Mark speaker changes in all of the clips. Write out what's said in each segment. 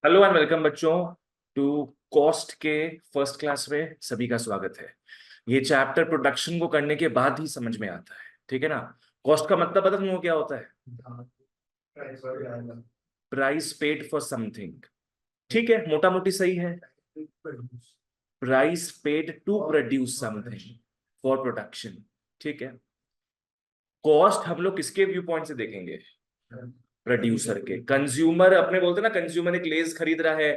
Speaker 1: Hello and welcome बच्चों to cost के first class में सभी का स्वागत है। ये चैप्टर प्रोडक्शन को करने के बाद ही समझ में आता है, ठीक है ना। कॉस्ट का मतलब पता तुमको क्या होता है? Price paid for something. ठीक है, मोटा मोटी सही है। Price paid to produce something for production. ठीक है। कॉस्ट हम लोग किसके व्यू पॉइंट से देखेंगे? प्रोड्यूसर के। कंज्यूमर अपने बोलते हैं ना, कंज्यूमर एक लेज खरीद रहा है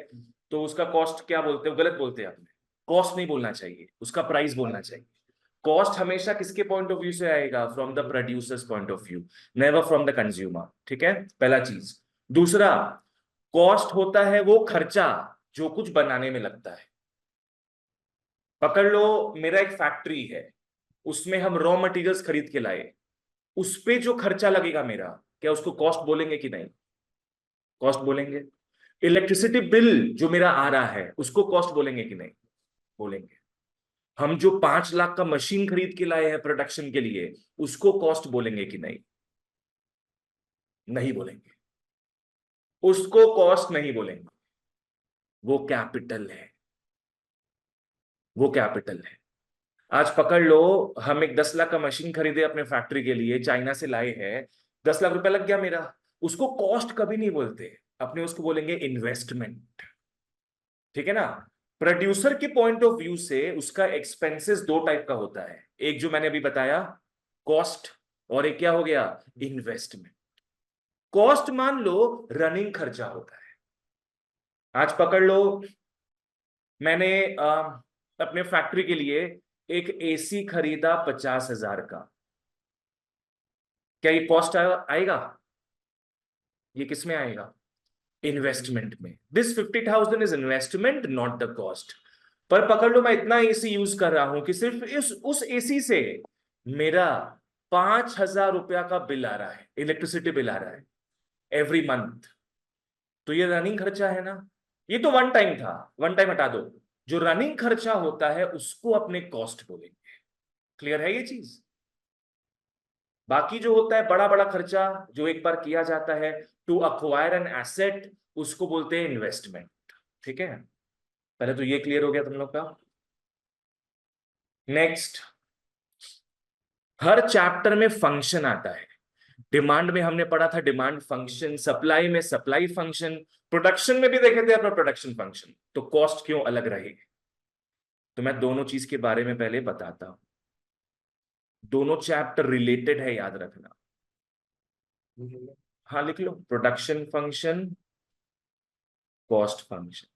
Speaker 1: तो उसका कॉस्ट क्या बोलते हो? गलत बोलते हैं आपने। कॉस्ट नहीं बोलना चाहिए, उसका प्राइस बोलना चाहिए। कॉस्ट हमेशा किसके पॉइंट ऑफ व्यू से आएगा? From the producers point of view, never from the consumer. ठीक है, पहला चीज। दूसरा, कॉस्ट होता है वो खर्चा जो कुछ बनाने में लगता है। पकड़ लो, मेरा एक फैक्ट्री है, उसमें हम रॉ मटेरियल्स खरीद के लाए, उस पे जो खर्चा लगेगा मेरा, क्या उसको कॉस्ट बोलेंगे कि नहीं? कॉस्ट बोलेंगे। इलेक्ट्रिसिटी बिल जो मेरा आ रहा है उसको कॉस्ट बोलेंगे कि नहीं? बोलेंगे। हम जो 5 लाख का मशीन खरीद के लाए हैं प्रोडक्शन के लिए, उसको कॉस्ट बोलेंगे कि नहीं? नहीं बोलेंगे। उसको कॉस्ट नहीं बोलेंगे। वो कैपिटल है। वो कैपिटल है। आज पकड़ लो, हम एक 10 लाख का मशीन खरीदे अपने फैक्ट्री के लिए, चाइना से लाए हैं, 10 लाख रुपया लग गया मेरा। उसको कॉस्ट कभी नहीं बोलते अपने, उसको बोलेंगे इन्वेस्टमेंट। ठीक है ना। प्रोड्यूसर के पॉइंट ऑफ व्यू से उसका एक्सपेंसेस दो टाइप का होता है, एक जो मैंने अभी बताया कॉस्ट, और एक क्या हो गया? इन्वेस्टमेंट। कॉस्ट मान लो रनिंग खर्चा होता है। आज पकड़ लो, मैंने अपने फैक्ट्री के लिए एक एसी खरीदा 50,000 का। क्या ये कॉस्ट आएगा? ये किस में आएगा? इन्वेस्टमेंट में। This 50,000 is investment, not the cost. पर पकड़ लो, मैं इतना एसी यूज कर रहा हूं कि सिर्फ इस उस एसी से मेरा 5,000 रुपया का बिल आ रहा है, इलेक्ट्रिसिटी बिल आ रहा है एवरी मंथ। तो ये रनिंग खर्चा है ना। ये तो वन टाइम था, वन टाइम हटा दो। जो रनिंग खर्चा होता है उसको अपने कॉस्ट बोलेंगे। क्लियर है ये चीज? बाकी जो होता है बड़ा बड़ा खर्चा जो एक बार किया जाता है टू अक्वायर एन एसेट, उसको बोलते हैं इन्वेस्टमेंट। ठीक है, पहले तो ये क्लियर हो गया तुम लोग का। नेक्स्ट, हर चैप्टर में फंक्शन आता है। डिमांड में हमने पढ़ा था डिमांड फंक्शन, सप्लाई में सप्लाई फंक्शन, प्रोडक्शन में भी देखे थे अपना प्रोडक्शन फंक्शन। तो कॉस्ट क्यों अलग रहेगी? तो मैं दोनों चीज के बारे में पहले बताता हूं। दोनों चैप्टर रिलेटेड है, याद रखना। हाँ लिख लो, production function, cost function.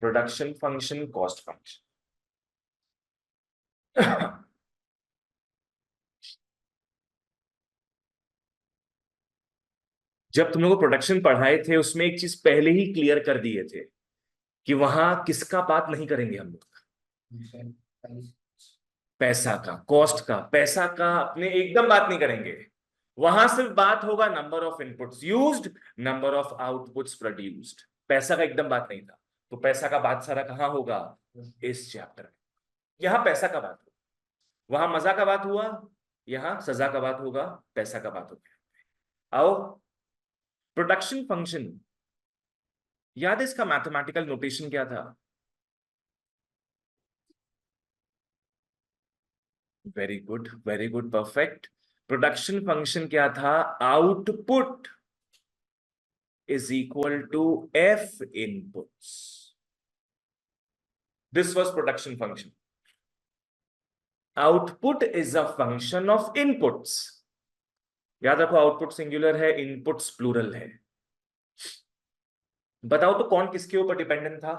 Speaker 1: Production function, cost function. जब तुम लोग को प्रोडक्शन पढ़ाए थे उसमें एक चीज पहले ही क्लियर कर दिए थे कि वहां किसका बात नहीं करेंगे हम लोग? पैसा का, कॉस्ट का, पैसा का अपने एकदम बात नहीं करेंगे। वहां सिर्फ बात होगा number of inputs used, number of outputs produced. पैसा का एकदम बात नहीं था। तो पैसा का बात सारा कहां होगा? इस चैप्टर में। यहां पैसा का बात होगा, वहां मजा का बात हुआ, यहां सजा का बात होगा, पैसा का बात होगा। आओ, प्रोडक्शन फंक्शन, याद है इसका मैथमेटिकल नोटेशन क्या था? Very good, very good, perfect. Production function क्या था? Output is equal to F inputs. This was production function. Output is a function of inputs. याद रखो, आउटपुट सिंगुलर है, इनपुट्स प्लूरल है। बताओ तो कौन किसके ऊपर डिपेंडेंट था?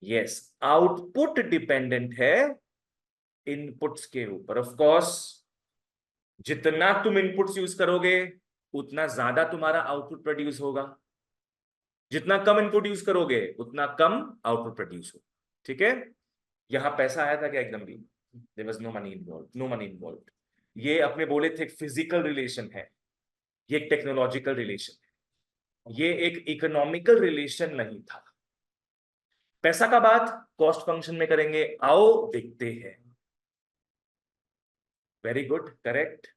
Speaker 1: यस, आउटपुट डिपेंडेंट है इनपुट्स के ऊपर। ऑफ कोर्स, जितना तुम इनपुट्स यूज करोगे उतना ज्यादा तुम्हारा आउटपुट प्रोड्यूस होगा, जितना कम इनपुट यूज करोगे उतना कम आउटपुट प्रोड्यूस होगा। ठीक है। यहां पैसा आया था क्या? एकदम भी there was no money involve, no money involve. ये अपने बोले थे फिजिकल रिलेशन है, ये एक टेक्नोलॉजिकल रिलेशन है, ये एक इकोनॉमिकल रिलेशन नहीं था। पैसा का बात कॉस्ट फंक्शन में करेंगे, आओ देखते हैं। Very good, correct.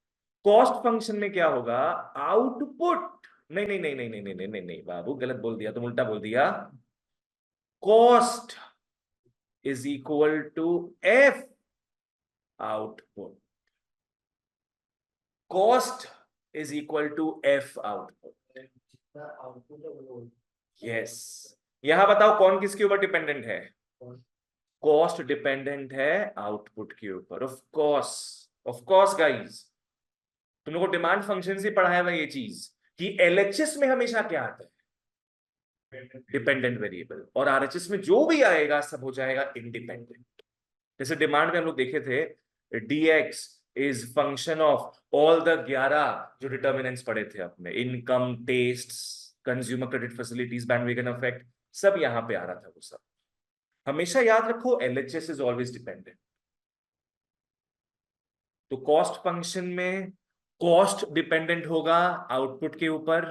Speaker 1: Cost function में क्या होगा? आउटपुट नहीं नहीं नहीं नहीं नहीं नहीं नहीं नहीं नहीं बाबू, गलत बोल दिया, तुम उल्टा बोल दिया। Cost is equal to F output. Cost is equal to F output. Yes. यहां बताओ कौन किसके ऊपर डिपेंडेंट है? कॉस्ट डिपेंडेंट है आउटपुट के ऊपर। ऑफ कोर्स गाइस, तुम लोगों को डिमांड फंक्शन से पढ़ाया हुआ ये चीज कि एलएचएस में हमेशा क्या आता है? Dependent variable. और आरएचएस में जो भी आएगा सब हो जाएगा इंडिपेंडेंट। जैसे डिमांड में हम लोग देखे थे, DX is function of all the 11 जो डिटर्मिनेंट्स पढ़े थे अपने, income, taste, consumer credit facilities, bandwagon effect, सब यहां पे आ रहा था वो सब। हमेशा याद रखो एलएचएस इज ऑलवेज डिपेंडेंट। तो कॉस्ट फंक्शन में कॉस्ट डिपेंडेंट होगा आउटपुट के ऊपर।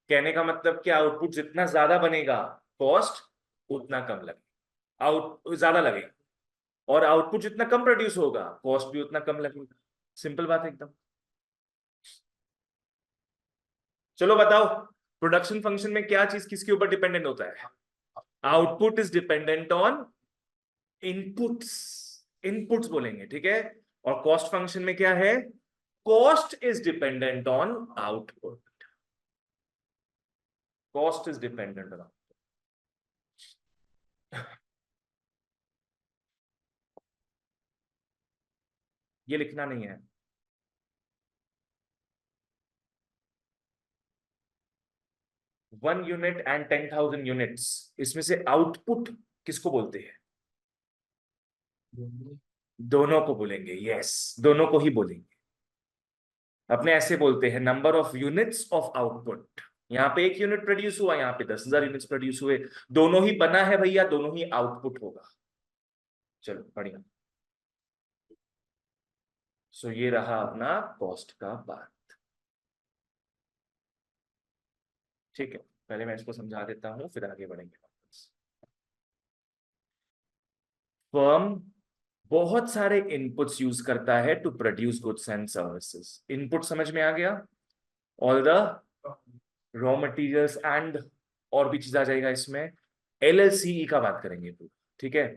Speaker 1: कहने का मतलब कि आउटपुट जितना ज्यादा बनेगा कॉस्ट उतना कम लगेगा, आउट ज्यादा लगेगा। और आउटपुट जितना कम प्रोड्यूस होगा कॉस्ट भी उतना कम लगेगा। सिंपल बात है एकदम। चलो बताओ, प्रोडक्शन फंक्शन में क्या चीज किसके ऊपर डिपेंडेंट होता है? Output is dependent on inputs. Inputs बोलेंगे, ठीक है। और कॉस्ट फंक्शन में क्या है? Cost is dependent on output. Cost is dependent on. ये लिखना नहीं है। 1 यूनिट एंड 10,000 यूनिट्स, इसमें से आउटपुट किसको बोलते हैं? दोनों को बोलेंगे। यस, दोनों को ही बोलेंगे। अपने ऐसे बोलते हैं number of units of output. यहाँ पे 1 यूनिट प्रोड्यूस हुआ, यहाँ पे 10,000 यूनिट्स प्रोड्यूस हुए, दोनों ही बना है भैया, दोनों ही आउटपुट होगा। चलो बढ़िया। सो ये रहा अपना कॉस्ट का पार्ट। ठीक है, पहले मैं इसको समझा देता हूं फिर आगे बढ़ेंगे। फर्म बहुत सारे इनपुट्स यूज करता है to produce goods and services. Input समझ में आ गया? All the raw materials and और भी चीज आ जाएगा इसमें। एलएलसीई का बात करेंगे पूरा, ठीक है।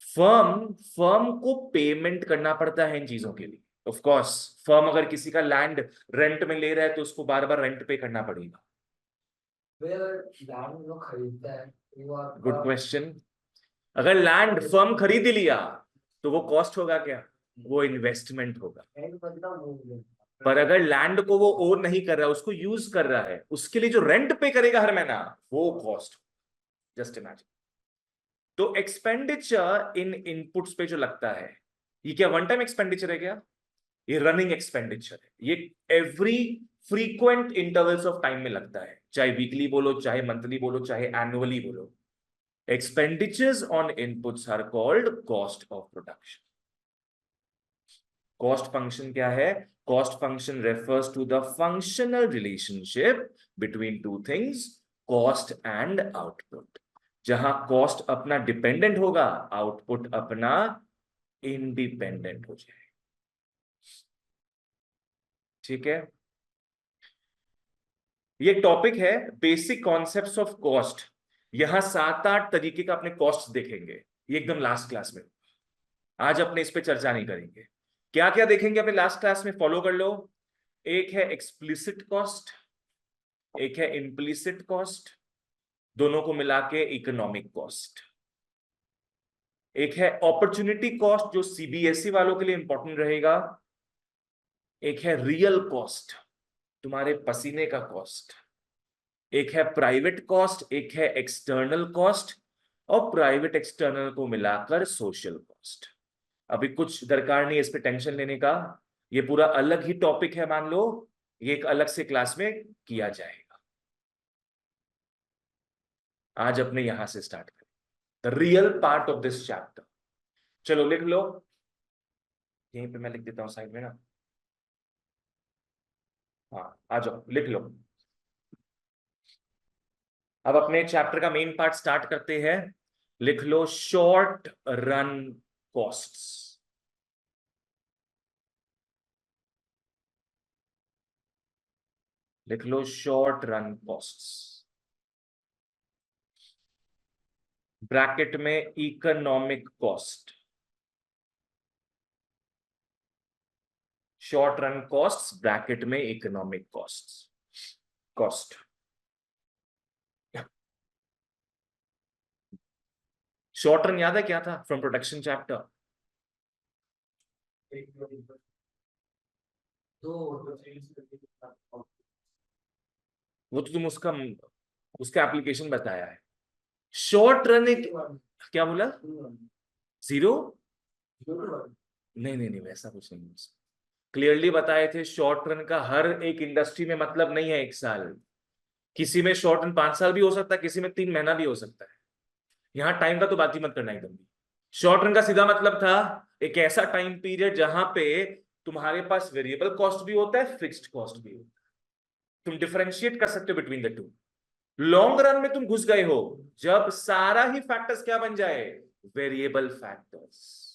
Speaker 1: फर्म फर्म को पेमेंट करना पड़ता है इन चीजों के लिए। ऑफ कोर्स, फर्म अगर किसी का लैंड रेंट में ले रहा है तो उसको बार बार रेंट पे करना पड़ेगा।
Speaker 2: लैंड जो खरीदता है
Speaker 1: गुड क्वेश्चन। अगर लैंड फर्म खरीद ही लिया तो वो कॉस्ट होगा क्या? वो इन्वेस्टमेंट होगा। पर अगर लैंड को वो ओन नहीं कर रहा, उसको यूज कर रहा है, उसके लिए जो रेंट पे करेगा हर महीना, वो कॉस्ट। Just imagine. तो एक्सपेंडिचर इन इनपुट्स पे जो लगता है, ये क्या वन टाइम एक्सपेंडिचर है क्या? ये रनिंग एक्सपेंडिचर है। ये every frequent intervals of time में लगता है, चाहे वीकली बोलो, चाहे मंथली बोलो, चाहे एनुअली बोलो। Expenditures on inputs are called cost of production. Cost function क्या है? Cost function refers to the functional relationship between two things, cost and output. जहां cost अपना डिपेंडेंट होगा, आउटपुट अपना इंडिपेंडेंट हो जाए। ठीक है, ये टॉपिक है बेसिक कॉन्सेप्ट्स ऑफ कॉस्ट। यहां 7-8 तरीके का अपने कॉस्ट देखेंगे, ये एकदम लास्ट क्लास में। आज अपने इस पे चर्चा नहीं करेंगे। क्या क्या देखेंगे अपने लास्ट क्लास में, फॉलो कर लो। एक है एक्सप्लिसिट कॉस्ट, एक है इम्प्लिसिट कॉस्ट, दोनों को मिला के इकोनॉमिक कॉस्ट। एक है अपॉर्चुनिटी कॉस्ट जो सीबीएसई वालों के लिए इंपॉर्टेंट रहेगा। एक है रियल कॉस्ट, तुम्हारे पसीने का कॉस्ट। एक है प्राइवेट कॉस्ट, एक है एक्सटर्नल कॉस्ट, और प्राइवेट एक्सटर्नल को मिलाकर सोशल कॉस्ट। अभी कुछ दरकार नहीं है इस पे टेंशन लेने का, ये पूरा अलग ही टॉपिक है, मान लो ये एक अलग से क्लास में किया जाएगा। आज अपने यहां से स्टार्ट करें the real part of this chapter. चलो लिख लो, यहीं पे मैं लिख देता हूं साइड में ना। हाँ आ जाओ, लिख लो। अब अपने चैप्टर का मेन पार्ट स्टार्ट करते हैं। लिख लो शॉर्ट रन कॉस्ट्स। लिख लो शॉर्ट रन कॉस्ट्स, ब्रैकेट में economic cost, short run costs bracket में इकोनॉमिक कॉस्ट। शॉर्ट रन याद है क्या था फ्रॉम प्रोडक्शन चैप्टर? वो तो तुम उसका एप्लीकेशन बताया है। शॉर्ट रन एक, क्या बोला? जीरो? नहीं नहीं नहीं, वैसा कुछ नहीं। क्लियरली बताए थे शॉर्ट रन का हर एक इंडस्ट्री में मतलब नहीं है 1 साल। किसी में शॉर्ट रन 5 साल भी हो सकता है, किसी में 3 महीना भी हो सकता है। यहां टाइम का तो बात ही मत करना एकदम भी। शॉर्ट रन का सीधा मतलब था एक ऐसा टाइम पीरियड जहां पे तुम्हारे पास वेरिएबल कॉस्ट भी होता है, फिक्स्ड कॉस्ट भी होता है। तुम डिफरेंशिएट कर सकते हो between the two. Long run में तुम घुस गए हो जब सारा ही फैक्टर्स क्या बन जाए? Variable factors.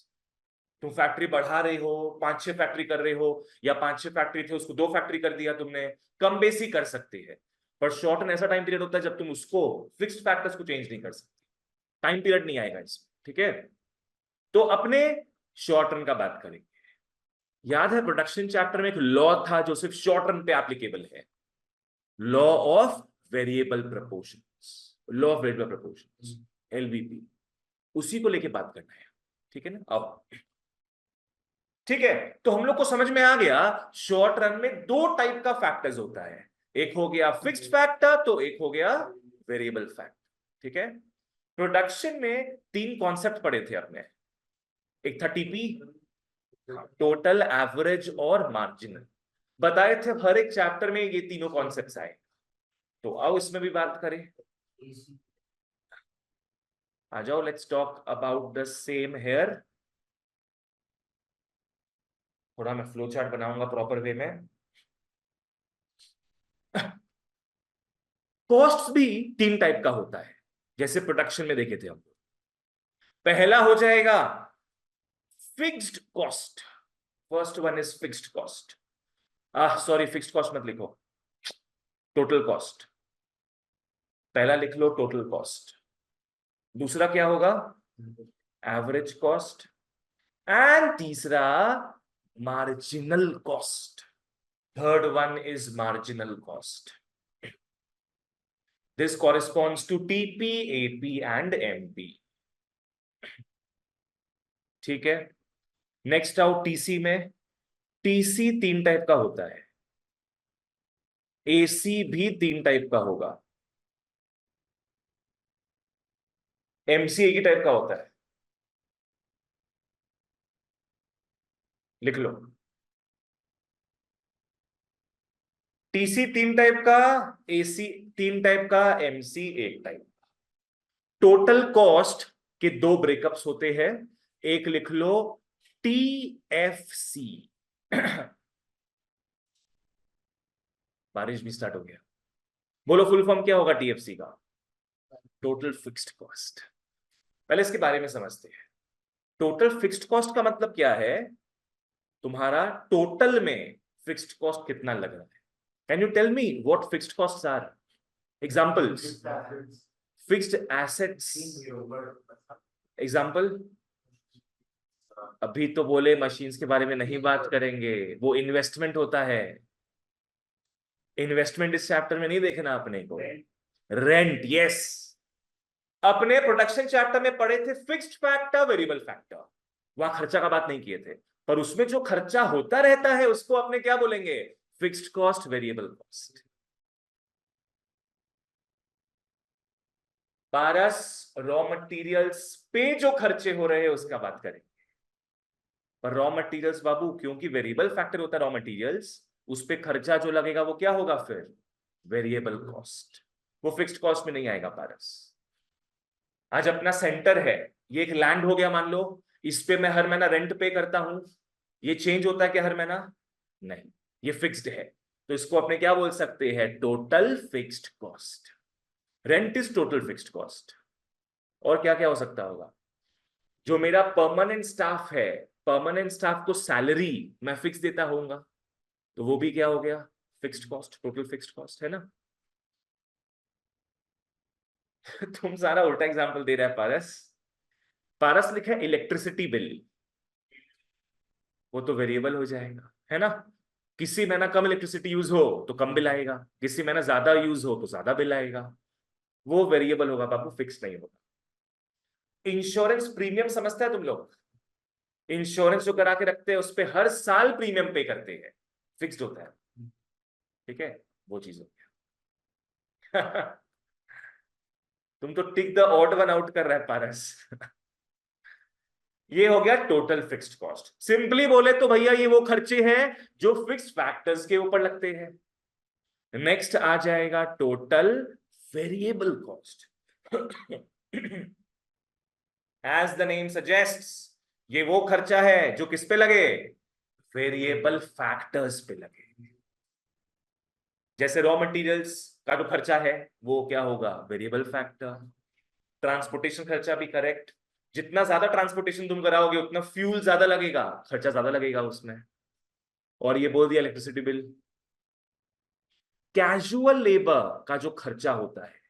Speaker 1: तुम फैक्ट्री बढ़ा रहे हो, 5-6 फैक्ट्री कर रहे हो, या 5-6 फैक्ट्री थे उसको 2 फैक्ट्री कर दिया तुमने, कम बेसी कर सकते हैं। पर शॉर्ट रन ऐसा टाइम पीरियड होता है जब तुम उसको फिक्स्ड फैक्टर्स को चेंज नहीं कर सकते, टाइम पीरियड नहीं आएगा इसमें, ठीक है? तो अपने शॉर्ट रन का बात करेंगे। याद है प्रोडक्शन चैप्टर में एक लॉ था जो सिर्फ शॉर्ट रन पे एप्लीकेबल है, law of variable proportions, law of variable proportions, LVP. उसी को लेके बात करना है, ठीक है ना? अब ठीक है, तो हम लोग को समझ में आ गया शॉर्ट रन में 2 टाइप का फैक्टर्स होता है, एक हो गया फिक्स्ड फैक्टर, तो एक हो गया वेरिएबल फैक्टर, ठीक है? प्रोडक्शन में 3 कॉन्सेप्ट पढ़े थे अपने, एक था टीपी, टोटल, एवरेज और मार्जिनल। बताए थे हर एक चैप्टर में ये तीनों कॉन्सेप्ट्स आए। तो आओ इसमें भी बात करें, आ जाओ, let's talk about the same here. थोड़ा मैं फ्लो चार्ट बनाऊंगा प्रॉपर वे में। कॉस्ट भी 3 टाइप का होता है, जैसे प्रोडक्शन में देखे थे हम। पहला हो जाएगा fixed cost, first one is fixed cost. Sorry, fixed cost मत लिखो, टोटल कॉस्ट। पहला लिख लो टोटल कॉस्ट। दूसरा क्या होगा? Average cost. एंड तीसरा marginal cost. Third one is marginal cost. This corresponds to TP, AP and MP, ठीक है? नेक्स्ट आओ टीसी में। टीसी 3 टाइप का होता है, एसी भी 3 टाइप का होगा, एमसी एक ही टाइप का होता है। लिख लो, टीसी 3 टाइप का, एसी 3 टाइप का, एमसी 1 टाइप। टोटल कॉस्ट के 2 ब्रेकअप्स होते हैं, एक लिख लो टीएफसी। बारिश भी स्टार्ट हो गया। बोलो फुल फॉर्म क्या होगा टीएफसी का? Total fixed cost. पहले इसके बारे में समझते हैं। टोटल फिक्स्ड कॉस्ट का मतलब क्या है? तुम्हारा टोटल में फिक्स्ड कॉस्ट कितना लग रहा है। Can you tell me what fixed costs are? Examples, fixed assets. Example, अभी तो बोले मशीन्स के बारे में नहीं बात करेंगे, वो इन्वेस्टमेंट होता है। इन्वेस्टमेंट इस चैप्टर में नहीं देखना अपने को। Rent, yes. अपने प्रोडक्शन चैप्टर में पढ़े थे फिक्स्ड फैक्टर, वेरिएबल फैक्टर, वहां खर्चा का बात नहीं किए थे। पर उसमें जो खर्चा होता रहता है उसको अपने क्या बोलेंगे? Fixed cost, variable cost. पारस, रॉ मटेरियल्स पे जो खर्चे हो रहे हैं उसका बात करेंगे। पर रॉ मटेरियल्स बाबू, क्योंकि वेरिएबल फैक्टर होता है रॉ मटेरियल्स, उस पे खर्चा जो लगेगा वो क्या होगा फिर? Variable cost. वो फिक्स्ड कॉस्ट में नहीं आएगा पारस। आज अपना सेंटर है, ये एक लैंड हो गया मान लो, इस पे मैं हर महीना रेंट पे करता हूं, ये चेंज होता है क्या हर महीना? नहीं, ये फिक्स्ड है। तो इसको अपने क्या बोल सकते हैं? Total fixed cost. Rent is total fixed cost. और क्या क्या हो सकता होगा? जो मेरा परमानेंट स्टाफ है, परमानेंट स्टाफ को सैलरी मैं फिक्स देता होऊंगा, तो वो भी क्या हो गया? Fixed cost, total fixed cost है ना। तुम सारा उल्टा एग्जाम्पल दे रहा है पारस। पारस लिखा है इलेक्ट्रिसिटी बिल, वो तो वेरिएबल हो जाएगा, है ना। किसी महीना कम इलेक्ट्रिसिटी यूज हो तो कम बिल आएगा, किसी महीना ज्यादा यूज हो तो ज्यादा बिल आएगा। वो वेरिएबल होगा बाबू, फिक्स नहीं होगा। इंश्योरेंस प्रीमियम समझता है तुम लोग? इंश्योरेंस जो करा के रखते हैं उस पे हर साल प्रीमियम पे करते हैं, फिक्स्ड होता है, ठीक है। वो चीज हो गया। तुम तो tick the odd one out कर रहे हैं पारस। ये हो गया टोटल फिक्स्ड कॉस्ट। सिंपली बोले तो भैया ये वो खर्चे हैं जो फिक्स्ड फैक्टर्स के ऊपर लगते हैं। नेक्स्ट आ जाएगा total variable cost. As the name suggests, ये वो खर्चा है जो किस पे लगे, वेरिएबल फैक्टर्स पे लगे। जैसे रॉ मटेरियल्स का जो खर्चा है वो क्या होगा, वेरिएबल फैक्टर। ट्रांसपोर्टेशन खर्चा भी करेक्ट, जितना ज्यादा ट्रांसपोर्टेशन तुम कराओगे उतना फ्यूल ज्यादा लगेगा, खर्चा ज्यादा लगेगा उसमें। और ये बोल दिया इलेक्ट्रिसिटी बिल। कैजुअल लेबर का जो खर्चा होता है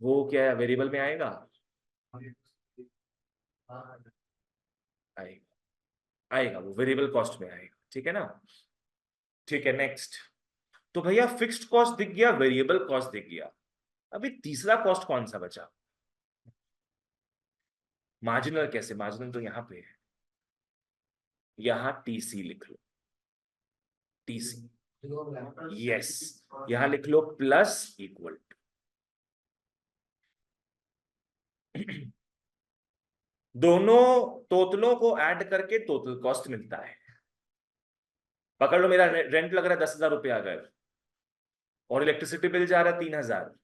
Speaker 1: वो क्या है, वेरिएबल में आएगा, आएगा, आएगा, वो वेरिएबल कॉस्ट में आएगा, ठीक है ना। ठीक है, नेक्स्ट। तो भैया फिक्स्ड कॉस्ट दिख गया, वेरिएबल कॉस्ट दिख गया, अभी तीसरा कॉस्ट कौन सा बचा, मार्जिनल। कैसे मार्जिनल, तो यहां पे है, यहां टीसी लिख लो, टीसी, यस, यहां लिख लो प्लस इक्वल। दोनों तोतलों को ऐड करके टोटल कॉस्ट मिलता है। पकड़ लो, मेरा रेंट लग रहा है 10,000 रुपया अगर, और इलेक्ट्रिसिटी बिल जा रहा है 3,000,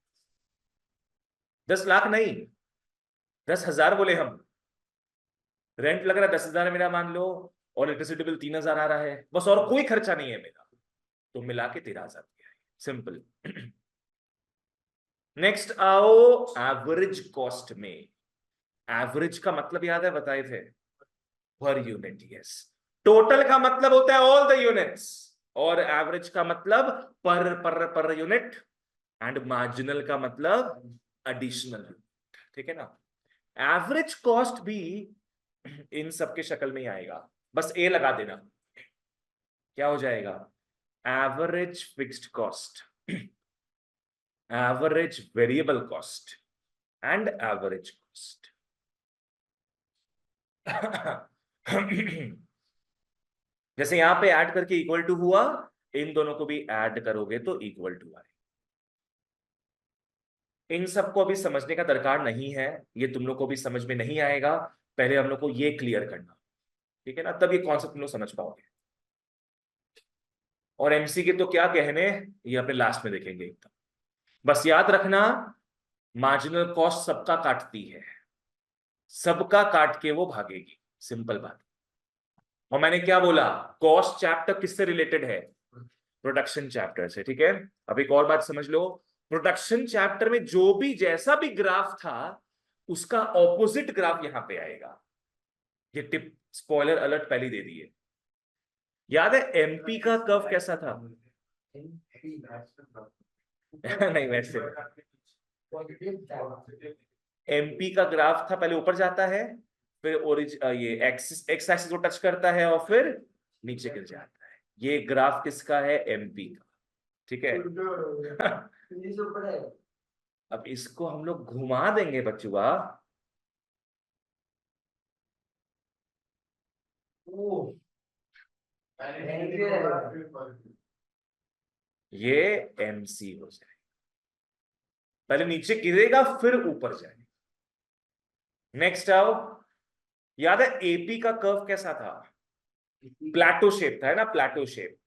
Speaker 1: 10 लाख नहीं, 10,000 बोले हम। रेंट लग रहा है 10,000 मेरा मान लो, और इलेक्ट्रिसिटी बिल 3,000 आ रहा है, बस और कोई खर्चा नहीं है मेरा, तो मिला के 13,000 दिया है, सिंपल। नेक्स्ट आओ एवरेज कॉस्ट में। एवरेज का मतलब याद है, बताए थे, पर यूनिट, यस। टोटल का मतलब होता है ऑल द यूनिट्स, और एवरेज का मतलब पर यूनिट, एंड मार्जिनल का मतलब एडिशनल, ठीक है ना। एवरेज कॉस्ट भी इन सबके शक्ल में ही आएगा, बस ए लगा देना, क्या हो जाएगा, average fixed cost, average variable cost and average cost. जैसे यहां पे ऐड करके इक्वल टू हुआ, इन दोनों को भी ऐड करोगे तो इक्वल टू आए। इन सबको अभी समझने का दरकार नहीं है, ये तुम लोग को भी समझ में नहीं आएगा, पहले हम लोग को ये क्लियर करना, ठीक है ना, तब ये कॉन्सेप्ट तुम लोग समझ पाओगे। और एमसी के तो क्या कहने, ये अपने लास्ट में देखेंगे एकदम। बस याद रखना, मार्जिनल कॉस्ट सबका काटती है, सबका काट के वो भागेगी, सिंपल बात। और मैंने क्या बोला, कॉस्ट चैप्टर किससे रिलेटेड है, प्रोडक्शन चैप्टर से, ठीक है। अब एक और बात समझ लो, प्रोडक्शन चैप्टर में जो भी जैसा भी ग्राफ था उसका ऑपोजिट ग्राफ यहां पे आएगा। ये टिप, स्पॉइलर अलर्ट पहले दे दिए। याद है एमपी का कर्व कैसा था? नहीं वैसे, एमपी का ग्राफ था, पहले ऊपर जाता है, फिर ये एक्स एक्सिस को टच करता है और फिर नीचे गिर जाता है। ये ग्राफ किसका है, एमपी का, ठीक है। अब इसको हम लोग घुमा देंगे बच्चुआ, ये एमसी हो जाए, पहले नीचे गिरेगा फिर ऊपर जाएगा। नेक्स्ट आओ, याद है एपी का कर्व कैसा था, प्लेटो शेप था, है ना, प्लेटो शेप,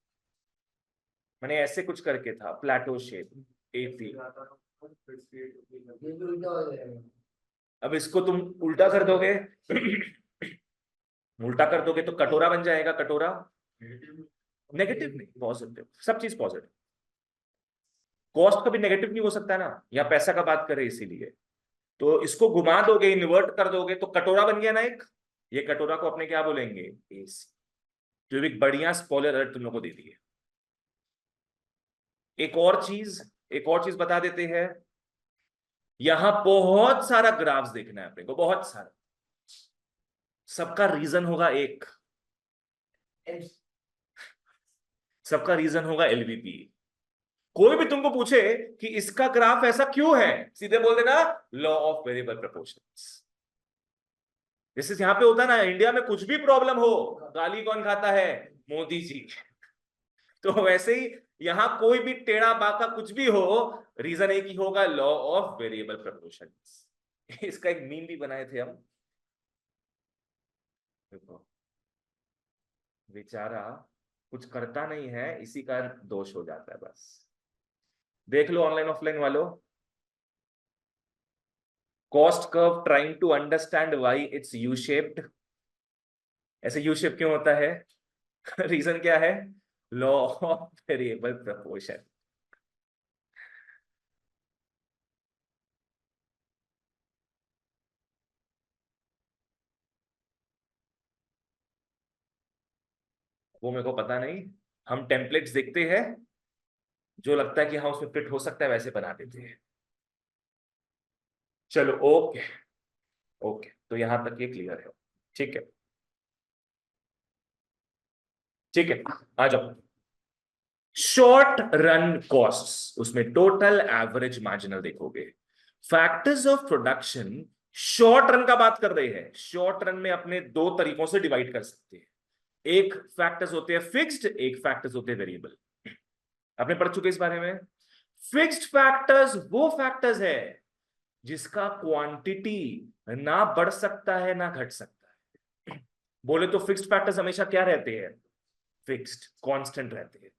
Speaker 1: मैंने ऐसे कुछ करके था, प्लेटो शेप एपी। अब इसको तुम उल्टा कर दोगे, उल्टा कर दोगे तो कटोरा बन जाएगा, कटोरा। नेगेटिव नहीं, पॉजिटिव, सब चीज पॉजिटिव। कॉस्ट कभी नेगेटिव नहीं हो सकता ना, या पैसा का बात करें इसीलिए। तो इसको घुमा दोगे, इन्वर्ट कर दोगे तो कटोरा बन गया ना एक। ये कटोरा को अपने क्या बोलेंगे, एसी। जो एक बढ़िया स्पॉइलर अलर्ट तुम लोग को दे दिए। एक और चीज बता देते हैं। यहां बहुत सारा ग्राफ्स देखना है अपने को, बहुत सारा। सबका रीजन होगा एक, सबका रीजन होगा एलवीपी। कोई भी तुमको पूछे कि इसका ग्राफ ऐसा क्यों है, सीधे बोल देना लॉ ऑफ वेरिएबल प्रपोर्शंस। जैसे यहां पे होता है ना, इंडिया में कुछ भी प्रॉब्लम हो, गाली कौन खाता है? मोदी जी। तो वैसे ही यहां कोई भी टेढ़ा बाका कुछ भी हो, रीजन एक ही होगा, लॉ ऑफ वेरिएबल प्रपोर्शंस। इसका एक मीम भी बनाए थे हम। देखो, बेचारा कुछ करता नहीं है, इसी का दोष हो जाता है बस। देख लो ऑनलाइन ऑफलाइन वालों, cost curve trying to understand why it's U shaped. ऐसे यू शेप क्यों होता है? रीजन क्या है? Law of variable proportion. वो मेरे को पता नहीं, हम टेम्पलेट्स देखते हैं, जो लगता है कि हाँ उसमें फिट हो सकता है वैसे बना देते हैं। चलो ओके। ओके, तो यहां तक ये क्लियर है। ठीक है, ठीक है, आ जाओ। शॉर्ट रन कॉस्ट्स, उसमें टोटल एवरेज मार्जिनल देखोगे। Factors of production, short run का बात कर रहे हैं। शॉर्ट रन में अपने दो तरीकों से डिवाइड कर सकते हैं। एक फैक्टर्स होते हैं फिक्स्ड, एक फैक्टर्स होते हैं वेरिएबल। आपने पढ़ चुके इस बारे में। फिक्स्ड फैक्टर्स वो फैक्टर्स है जिसका क्वांटिटी ना बढ़ सकता है ना घट सकता है। बोले तो फिक्स्ड फैक्टर्स हमेशा क्या रहते हैं? फिक्स्ड, कांस्टेंट रहते हैं।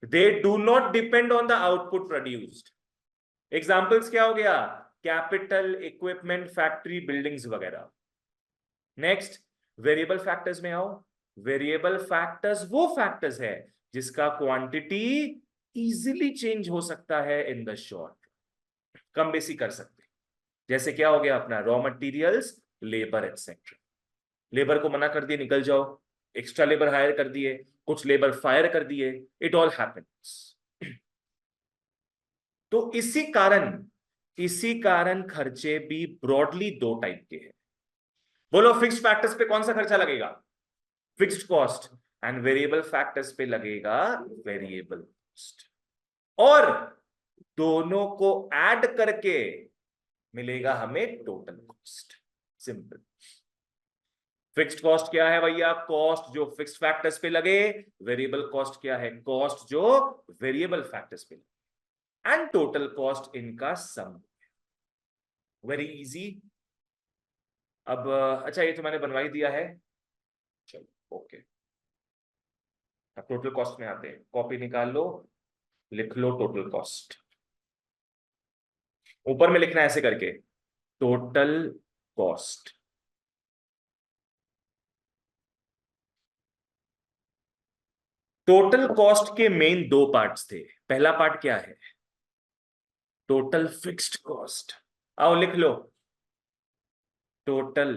Speaker 1: They do not depend on the output produced. Examples क्या हो गया? कैपिटल, इक्विपमेंट, फैक्ट्री, बिल्डिंग्स वगैरह। नेक्स्ट, वेरिएबल फैक्टर्स में आओ। वेरिएबल फैक्टर्स वो फैक्टर्स है जिसका क्वांटिटी इजीली चेंज हो सकता है इन द शॉर्ट, कम बेसी कर सकते हैं। जैसे क्या हो गया अपना, raw materials, labour etcetera. Labour को मना कर दिए निकल जाओ, एक्स्ट्रा लेबर हायर कर दिए, कुछ लेबर फायर कर दिए, इट ऑल हैपेंस। तो इसी कारण खर्चे भी ब्रॉडली दो टाइप के हैं। बोलो फिक्स्ड फैक्टर्स पे कौन सा खर्चा लगेगा? Fixed cost. And variable factors पे लगेगा वेरिएबल कॉस्ट। और दोनों को ऐड करके मिलेगा हमें total cost. Simple. Fixed cost क्या है भैया? कॉस्ट जो फिक्स्ड फैक्टर्स पे लगे। वेरिएबल कॉस्ट क्या है? कॉस्ट जो वेरिएबल फैक्टर्स पे लगे। एंड टोटल कॉस्ट इनका सम। Very easy. अब अच्छा, ये तो मैंने बनवा ही दिया है। चलो ओके, अब टोटल कॉस्ट में आते हैं। कॉपी निकाल लो, लिख लो टोटल कॉस्ट। ऊपर में लिखना है ऐसे करके, टोटल कॉस्ट। टोटल कॉस्ट के मेन दो पार्ट्स थे। पहला पार्ट क्या है? Total fixed cost. आओ लिख लो, टोटल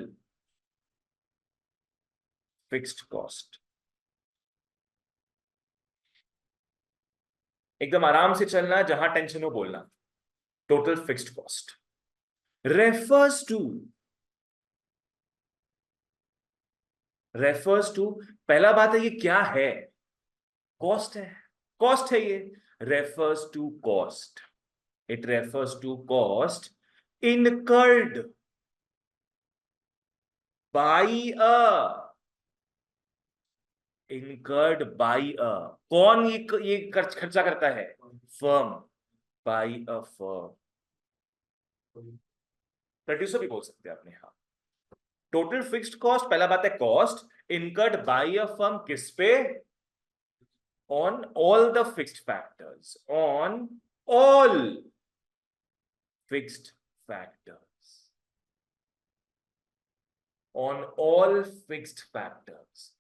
Speaker 1: फिक्स्ड कॉस्ट। एकदम आराम से चलना, जहां टेंशन हो बोलना। Total fixed cost refers to, पहला बात है ये क्या है? कॉस्ट है। कॉस्ट है ये। Refers to cost, it refers to cost incurred by कौन? ये खर्चा करता है? Firm. By a firm. Producer भी बोल सकते हैं आपने, हाँ। टोटल फिक्स्ड कॉस्ट, पहला बात है cost incurred by a firm, किस पे? On all the fixed factors, on all fixed factors, on all fixed factors.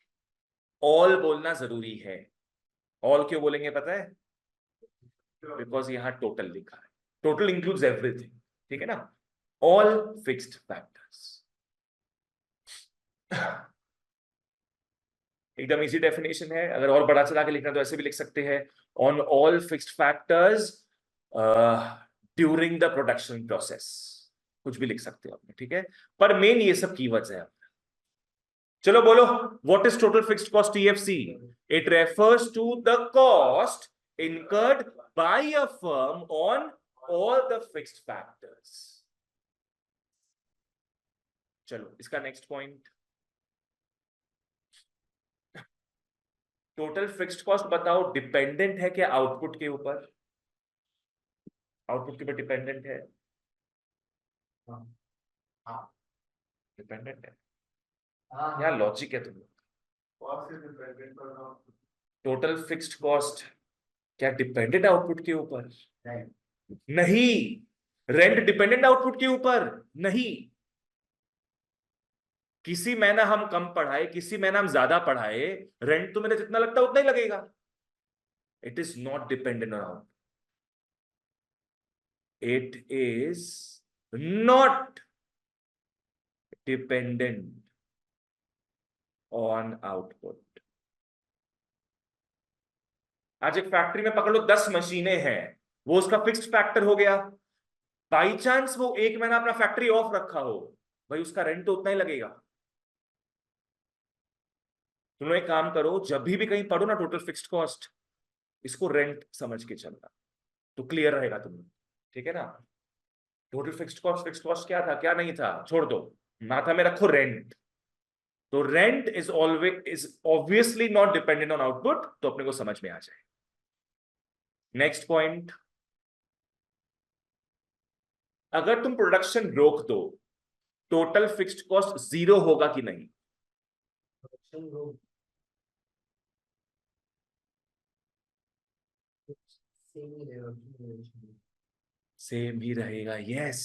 Speaker 1: All बोलना जरूरी है। ऑल क्यों बोलेंगे पता है? बिकॉज यहां टोटल लिखा है। टोटल इंक्लूड्स एवरीथिंग, ठीक है ना? All fixed factors. एकदम इजी डेफिनेशन है। अगर और बड़ा चला के लिखना तो ऐसे भी लिख सकते हैं, on all fixed factors during the production process, कुछ भी लिख सकते हो आपने, ठीक है। पर मेन ये सब कीवर्ड्स है। चलो बोलो, what is total fixed cost TFC? It refers to the cost incurred by a firm on all the fixed factors. चलो इसका next point, total fixed cost बताओ डिपेंडेंट है क्या आउटपुट के ऊपर? आउटपुट के ऊपर डिपेंडेंट है? हाँ डिपेंडेंट है। यहाँ लॉजिक है तुम, टोटल फिक्स्ड कॉस्ट क्या डिपेंडेंट आउटपुट के ऊपर? नहीं। रेंट डिपेंडेंट आउटपुट के ऊपर नहीं। किसी महीना हम कम पढ़ाए, किसी महीना हम ज्यादा पढ़ाए, रेंट तो मेरा जितना लगता है उतना ही लगेगा। It is not dependent on output, it is not dependent on output. आज एक फैक्ट्री में पकड़ लो 10 मशीनें हैं, वो उसका फिक्स्ड फैक्टर हो गया। बाई चांस वो एक महीना अपना फैक्ट्री ऑफ रखा हो, भाई उसका रेंट तो उतना ही लगेगा। तुम लोग एक काम करो, जब भी कहीं पढ़ो ना टोटल फिक्स्ड कॉस्ट, इसको रेंट समझ के चलना, तो क्लियर रहेगा तुम्हें, ठीक है ना। टोटल फिक्स्ड कॉस्ट क्या था क्या नहीं था छोड़ दो, माथा में रखो रेंट। तो rent is obviously not dependent on output, तो अपने को समझ में आ जाए। नेक्स्ट पॉइंट, अगर तुम प्रोडक्शन रोक दो, टोटल फिक्स्ड कॉस्ट जीरो होगा कि नहीं? सेम ही रहेगा, यस।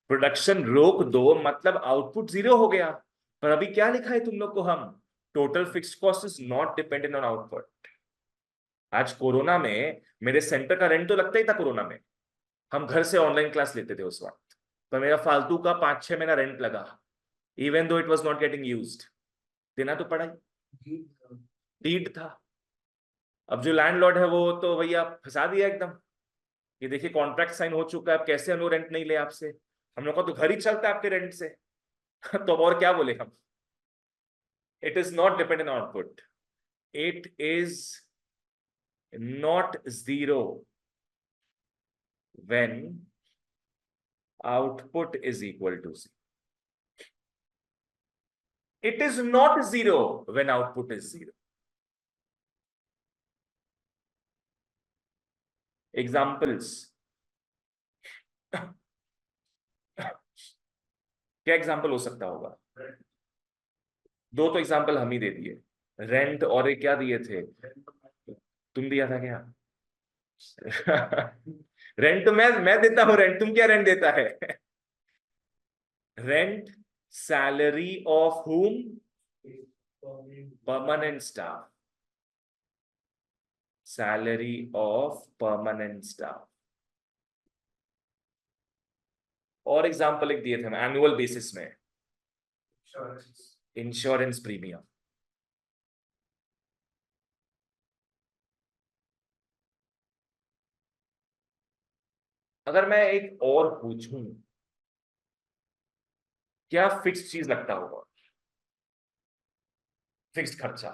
Speaker 1: प्रोडक्शन रोक दो मतलब आउटपुट जीरो हो गया। पर अभी क्या लिखा है तुम लोग को, हम total fixed cost is not dependent on output. आज कोरोना में मेरे सेंटर का रेंट तो लगता ही था। कोरोना में हम घर से ऑनलाइन क्लास लेते थे उस वक्त, पर मेरा फालतू का 5-6 महीना रेंट लगा, even though it was not getting used. देना तो पड़ा ही, डीड था। अब जो लैंडलॉर्ड है वो तो भैया फंसा दिया एकदम, ये देखिए कॉन्ट्रैक्ट साइन हो चुका है, अब कैसे हम लोग रेंट नहीं ले आपसे, हम लोग का तो घर ही चलता है आपके रेंट से। तो अब और क्या बोले हम। It is not dependent on output, it is not zero when output is equal to zero. It is not zero when output is zero. Examples. क्या एग्जाम्पल हो सकता होगा? दो तो एग्जाम्पल हम ही दे दिए, रेंट और एक क्या दिए थे, तुम दिया था क्या? रेंट तो मैं देता हूं, रेंट तुम क्या रेंट देता है? Rent salary of whom? Permanent staff, salary of permanent staff. और एग्जाम्पल एक दिए थे एनुअल बेसिस में, इंश्योरेंस प्रीमियम। अगर मैं एक और पूछूं, क्या फिक्स चीज लगता होगा? फिक्स्ड खर्चा,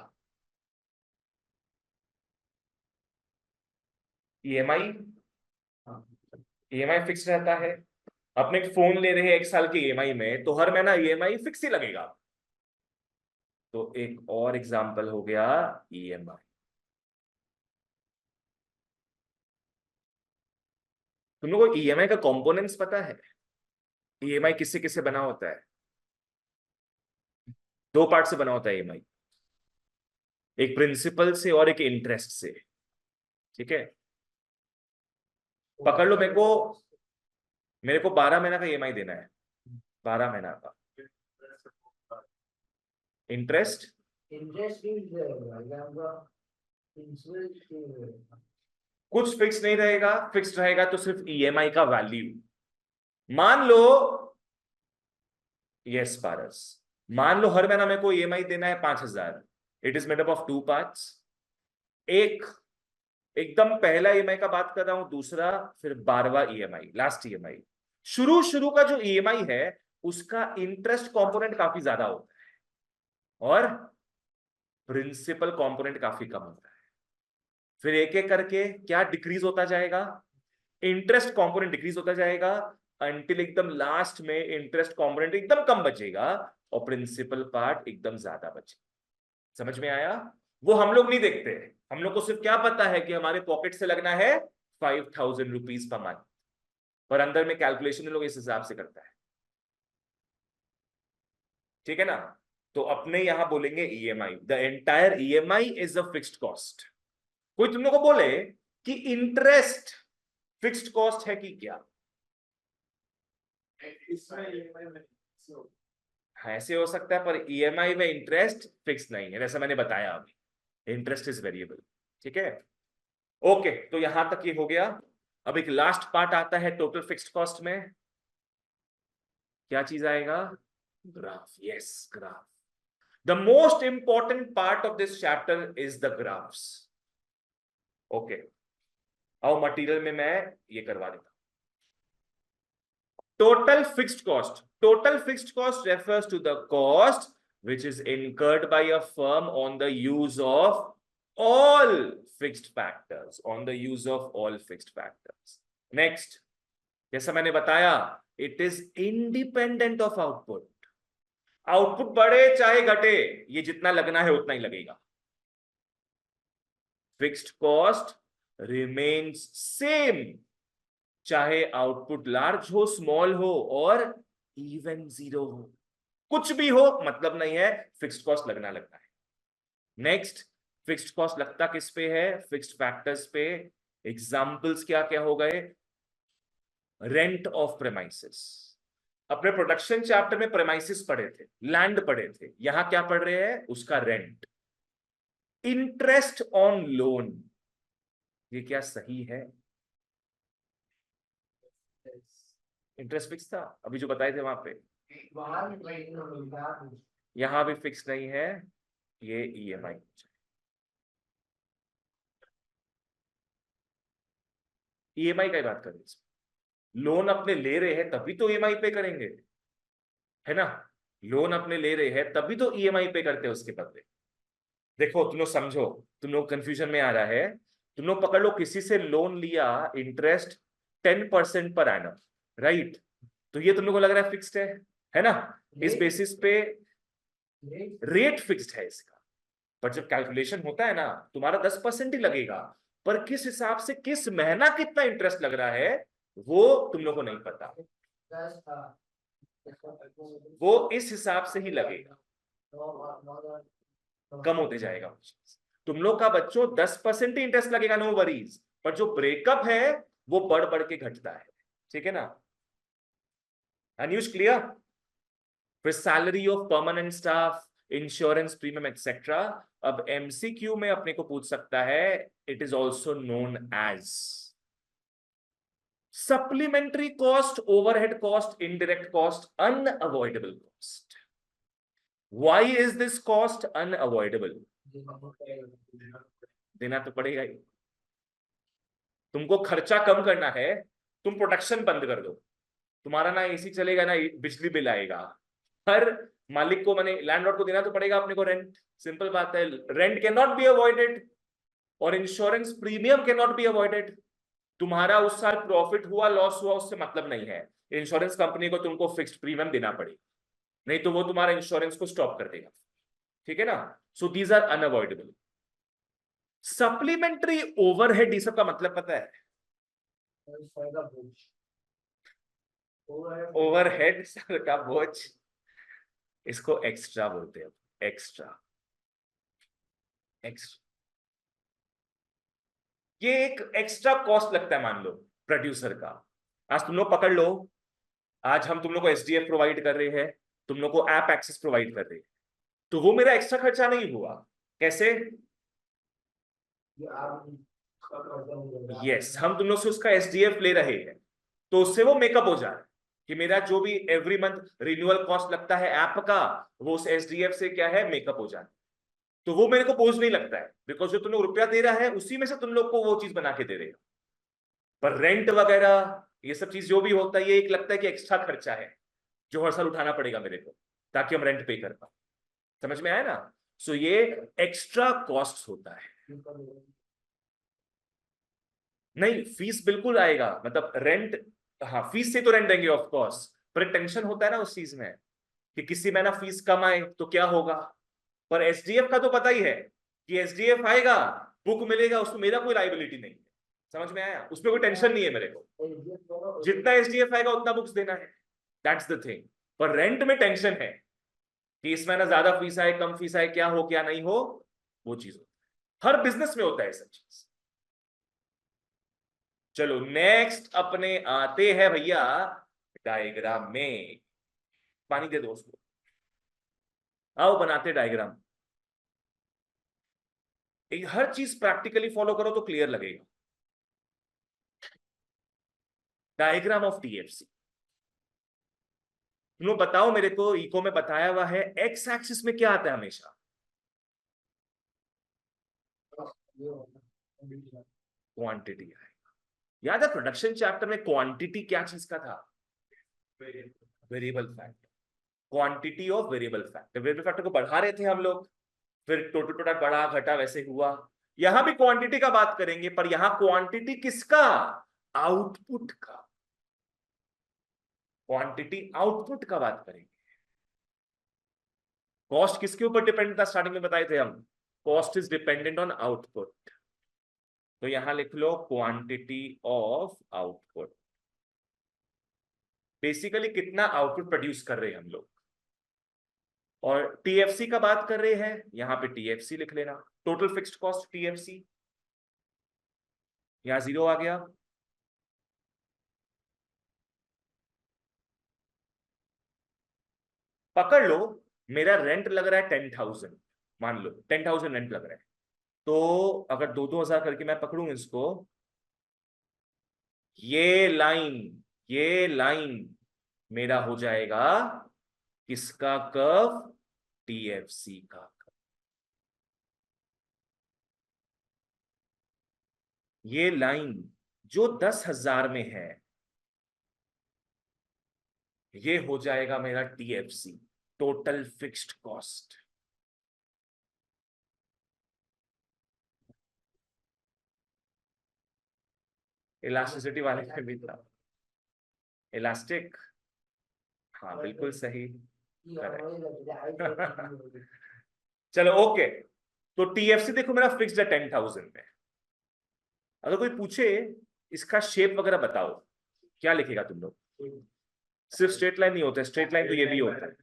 Speaker 1: ईएमआई। ईएमआई फिक्स रहता है। अपने एक फोन ले रहे हैं 1 साल की ईएमआई में, तो हर महीना ईएमआई फिक्स ही लगेगा। तो एक और एग्जांपल हो गया ईएमआई। तुम लोगों को ईएमआई का कंपोनेंट्स पता है? ईएमआई किससे किससे बना होता है? 2 पार्ट से बना होता है ईएमआई, एक प्रिंसिपल से और एक इंटरेस्ट से, ठीक है। पकड़ लो, मेरे को 12 महीना का ईएमआई देना है, 12 महीना का। इंटरेस्ट कुछ फिक्स नहीं रहेगा, फिक्स रहेगा तो सिर्फ ईएमआई का वैल्यू। मान लो, यस पारस, मान लो हर महीना मेरे को ईएमआई देना है 5,000। It is made up of 2 parts. एक एकदम पहला ईएमआई का बात कर रहा हूं, दूसरा फिर 12वां ईएमआई, लास्ट ईएमआई। शुरू शुरू का जो ईएमआई है उसका इंटरेस्ट कंपोनेंट काफी ज्यादा होता है और प्रिंसिपल कंपोनेंट काफी कम होता है। फिर एक एक करके क्या डिक्रीज होता जाएगा, इंटरेस्ट कंपोनेंट डिक्रीज होता जाएगा, अंटिल एकदम लास्ट में इंटरेस्ट कंपोनेंट एकदम कम बचेगा और प्रिंसिपल पार्ट एकदम ज्यादा बचेगा। समझ में आया? वो हम लोग नहीं देखते, हम लोग को सिर्फ क्या पता है कि हमारे पॉकेट से लगना है 5,000 रुपीज पर मंथ, पर अंदर में कैलकुलेशन लोग इस हिसाब से करता है। ठीक है ना? तो अपने यहां बोलेंगे EMI, the entire EMI is a fixed cost. कोई तुम लोग को बोले कि इंटरेस्ट फिक्स्ड कॉस्ट है कि क्या, ऐसे हो सकता है, पर ईएमआई में इंटरेस्ट फिक्स नहीं है, जैसा मैंने बताया अभी, इंटरेस्ट इज वेरिएबल। ठीक है, ओके, तो यहां तक ये हो गया। अब एक लास्ट पार्ट आता है टोटल फिक्स्ड कॉस्ट में। क्या चीज आएगा? Graph. Yes, graph. The most important part of this chapter is the graphs. Okay, आओ मटेरियल में मैं ये करवा देता हूं। Total fixed cost. Total fixed cost refers to the cost which is incurred by a firm on the use of all fixed factors. On the use of all fixed factors. Next, जैसा मैंने बताया, it is independent of output. Output बढ़े चाहे घटे, ये जितना लगना है उतना ही लगेगा। फिक्स्ड कॉस्ट रिमेन्स सेम, चाहे आउटपुट लार्ज हो, स्मॉल हो और इवन जीरो हो, कुछ भी हो मतलब नहीं है, फिक्स्ड कॉस्ट लगना लगता है। नेक्स्ट, फिक्स्ड कॉस्ट लगता किस पे है? फिक्स्ड फैक्टर्स पे। एग्जांपल्स क्या क्या हो गए? Rent of premises. अपने प्रोडक्शन चैप्टर में प्रेमाइसिस पढ़े थे, लैंड पढ़े थे, यहां क्या पढ़ रहे हैं? उसका रेंट। इंटरेस्ट ऑन लोन, ये क्या सही है? इंटरेस्ट फिक्स था अभी जो बताए थे वहां पे, यहां भी फिक्स नहीं है, ये ईएमआई। ईएमआई का बात करें, लोन अपने ले रहे हैं तभी तो ईएमआई पे करेंगे, है ना? लोन अपने ले रहे हैं तभी तो ईएमआई पे करते हैं उसके बदले। देखो तुम लोग समझो, तुम लोग कंफ्यूजन में आ रहा है। तुम लोग पकड़ लो, किसी से लोन लिया, इंटरेस्ट 10% पर एनम, राइट? तो ये तुम लोग को लग रहा है फिक्स्ड है ना? इस बेसिस पे रेट फिक्स्ड है इसका, पर जब कैलकुलेशन होता है ना, तुम्हारा 10% ही लगेगा, पर किस हिसाब से, किस महीना कितना इंटरेस्ट लग रहा है वो तुम लोग को नहीं पता, वो इस हिसाब से ही लगेगा, कम होते जाएगा। तुम लोग का बच्चों 10% ही इंटरेस्ट लगेगा, नो वरीज, पर जो ब्रेकअप है वो बढ़ बढ़ के घटता है। ठीक है ना? न्यूज क्लियर? फिर salary of permanent staff, insurance premium etcetera. अब एमसीक्यू में अपने को पूछ सकता है, it is also known as supplementary cost, overhead cost, indirect cost, unavoidable cost. Why is this cost unavoidable? देना तो पड़ेगा ही। तुमको खर्चा कम करना है, तुम प्रोडक्शन बंद कर दो, तुम्हारा ना एसी चलेगा ना बिजली बिल आएगा। हर मालिक को, मैंने लैंडलॉर्ड को देना तो पड़ेगा अपने को रेंट, सिंपल बात है। Rent can not be avoided और insurance premium can not be avoided. तुम्हारा उस साल प्रॉफिट हुआ लॉस हुआ उससे मतलब नहीं है, इंश्योरेंस कंपनी को तुमको फिक्स्ड प्रीमियम देना पड़ेगा, नहीं तो वो तुम्हारा इंश्योरेंस को स्टॉप कर देगा। ठीक है ना? So these are unavoidable. Supplementary overhead, ये सब का मतलब पता है? ओवरहेड का बोझ, इसको एक्स्ट्रा बोलते हैं। एक्स्ट्रा, एक्स्ट्रा, ये एक एक्स्ट्रा कॉस्ट लगता है मान लो प्रोड्यूसर का। आज तुम लोग पकड़ लो, आज हम तुम लोग को एसडीएफ प्रोवाइड कर रहे हैं, तुम लोग को ऐप एक्सेस प्रोवाइड कर रहे हैं, तो वो मेरा एक्स्ट्रा खर्चा नहीं हुआ। कैसे? यस, हम तुम लोग से उसका एसडीएफ ले रहे हैं, तो उससे वो मेकअप हो जा रहा है। कि मेरा जो भी एवरी मंथ रिन्यूअल कॉस्ट लगता है ऐप का, वो उस एसडीएफ से क्या है मेकअप हो जाए, तो वो मेरे को बोझ नहीं लगता है, बिकॉज जो तुम लोग रुपया दे रहा है उसी में से तुम लोग को वो चीज बना के दे देगा। पर रेंट वगैरह ये सब चीज जो भी होता है, ये एक लगता है कि एक्स्ट्रा खर्चा है जो हर साल उठाना पड़ेगा मेरे को, ताकि हम रेंट पे कर पाए। समझ में आया ना? सो ये एक्स्ट्रा कॉस्ट होता है। नहीं, फीस बिल्कुल आएगा, मतलब रेंट, हाँ फीस से तो रेंट देंगे ऑफ कोर्स, पर टेंशन होता है ना उस चीज में कि किसी महीना फीस कम आए तो क्या होगा। पर एसडीएफ का तो पता ही है कि एसडीएफ आएगा, बुक मिलेगा, उसमें मेरा कोई लाइबिलिटी नहीं है। समझ में आया? उसमें कोई टेंशन नहीं है मेरे को, जितना एसडीएफ आएगा उतना बुक्स देना है, दैट्स द थिंग। पर रेंट में टेंशन है कि इस महीना ज्यादा फीस आए, कम फीस आए, क्या हो क्या नहीं हो, वो चीज होता है, हर बिजनेस में होता है सब चीज। चलो नेक्स्ट अपने आते हैं भैया डायग्राम में। पानी दे दो उसको, आओ बनाते डायग्राम। हर चीज प्रैक्टिकली फॉलो करो तो क्लियर लगेगा। Diagram of TFC. तुम लोग बताओ मेरे को, इको में बताया हुआ है एक्स एक्सिस में क्या आता है हमेशा? क्वांटिटी आएगा। याद है प्रोडक्शन चैप्टर में क्वांटिटी क्या चीज का था? Variable factor. Quantity of variable factor, variable factor को बढ़ा रहे थे हम लोग, फिर टोटल टोटल बढ़ा घटा वैसे हुआ। यहां भी क्वांटिटी का बात करेंगे, पर यहां क्वांटिटी किसका? आउटपुट का। क्वांटिटी आउटपुट का बात करेंगे। कॉस्ट किसके ऊपर डिपेंडेंट था स्टार्टिंग में बताए थे हम? Cost is dependent on output. तो यहां लिख लो क्वांटिटी ऑफ आउटपुट। बेसिकली कितना आउटपुट प्रोड्यूस कर रहे हैं हम लोग। और टीएफसी का बात कर रहे हैं, यहां पे टीएफसी लिख लेना, टोटल फिक्स्ड कॉस्ट टीएफसी। यहां जीरो आ गया। पकड़ लो, मेरा रेंट लग रहा है 10,000, मान लो 10,000 रेंट लग रहा है। तो अगर 2-2 हजार करके मैं पकड़ूं इसको, ये लाइन, ये लाइन मेरा हो जाएगा किसका कर्व? टीएफसी का। ये लाइन जो 10,000 में है, ये हो जाएगा मेरा TFC, total fixed cost. Elasticity वाले में भी था इलास्टिक। हाँ बिल्कुल सही, करेक्ट। चलो ओके। तो टीएफसी देखो मेरा फिक्स्ड है 10,000 में। अगर कोई पूछे इसका शेप वगैरह बताओ, क्या लिखेगा तुम लोग? सिर्फ स्ट्रेट लाइन नहीं होता है, स्ट्रेट लाइन तो ये भी होता है,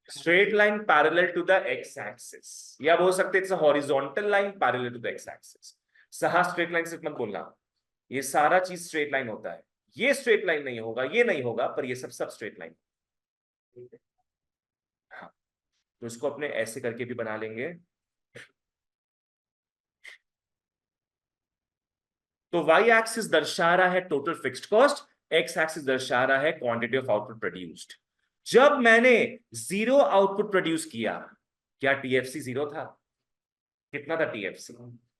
Speaker 1: straight line parallel to the X axis, या बोल सकते it's a horizontal line parallel to the X axis. सहा स्ट्रेट लाइन सिर्फ मत बोलना, ये सारा चीज स्ट्रेट लाइन होता है। ये स्ट्रेट लाइन नहीं होगा, ये नहीं होगा, पर ये सब सब स्ट्रेट लाइन। हाँ, तो इसको अपने ऐसे करके भी बना लेंगे। तो वाई एक्सिस दर्शा रहा है total fixed cost, x axis दर्शा रहा है क्वांटिटी ऑफ आउटपुट प्रोड्यूस्ड। जब मैंने जीरो आउटपुट प्रोड्यूस किया, क्या टीएफसी जीरो था? कितना था टीएफसी?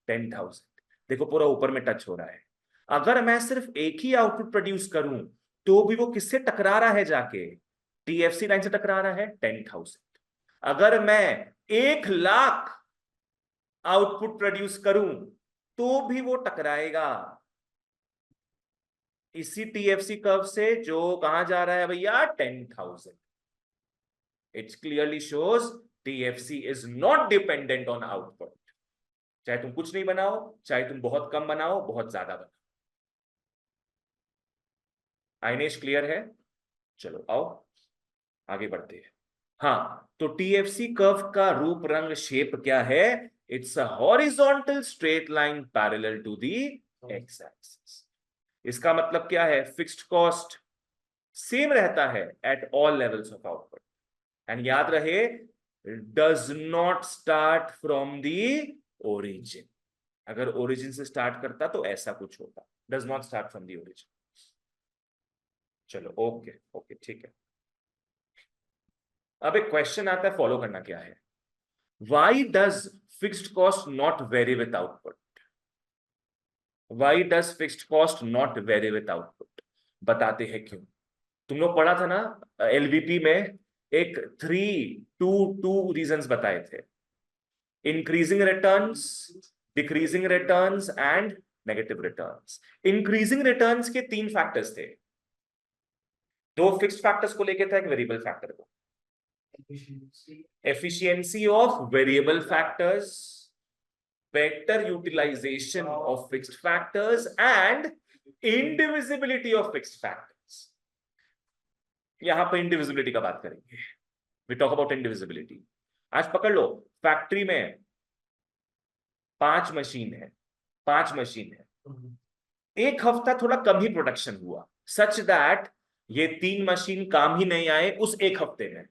Speaker 1: 10,000। देखो पूरा ऊपर में टच हो रहा है। अगर मैं सिर्फ एक ही आउटपुट प्रोड्यूस करूं, तो भी वो किससे टकरा रहा है जाके? टीएफसी लाइन से टकरा रहा है, 10,000। अगर मैं 1,00,000 आउटपुट प्रोड्यूस करूं, तो भी वो टकराएगा इसी टीएफसी कर्व से, जो कहां जा रहा है भैया? 10,000। It's clearly shows TFC is not dependent on output. चाहे तुम कुछ नहीं बनाओ, चाहे तुम बहुत कम बनाओ, बहुत ज्यादा बनाओ। आइनेश क्लियर है? चलो आओ आगे बढ़ते हैं। हाँ, तो टीएफसी कर्व का रूप रंग शेप क्या है? It's a horizontal straight line parallel to the X axis. इसका मतलब क्या है? फिक्स्ड कॉस्ट सेम रहता है at all levels of output, and याद रहे does not start from the origin. अगर ओरिजिन से स्टार्ट करता तो ऐसा कुछ होता, does not start from the origin. चलो ओके ओके ठीक है। अब एक क्वेश्चन आता है, फॉलो करना क्या है। Why does fixed cost not vary with output? Why does fixed cost not vary with output? बताते हैं क्यों। तुम लोग पढ़ा था ना एलवीपी में, एक 3-2-2 रीजंस बताए थे। Increasing returns, decreasing returns and negative returns. Increasing returns के 3 फैक्टर्स थे, 2 फिक्स्ड फैक्टर्स को लेके था, एक वेरिएबल फैक्टर को। efficiency of variable factors, better utilization of fixed factors and indivisibility of fixed factors. यहां पर indivisibility का बात करेंगे। We talk about indivisibility. आज पकड़ लो, फैक्ट्री में 5 मशीन है, 5 मशीन है। एक हफ्ता थोड़ा कम ही प्रोडक्शन हुआ, सच दैट ये 3 मशीन काम ही नहीं आए उस एक हफ्ते में।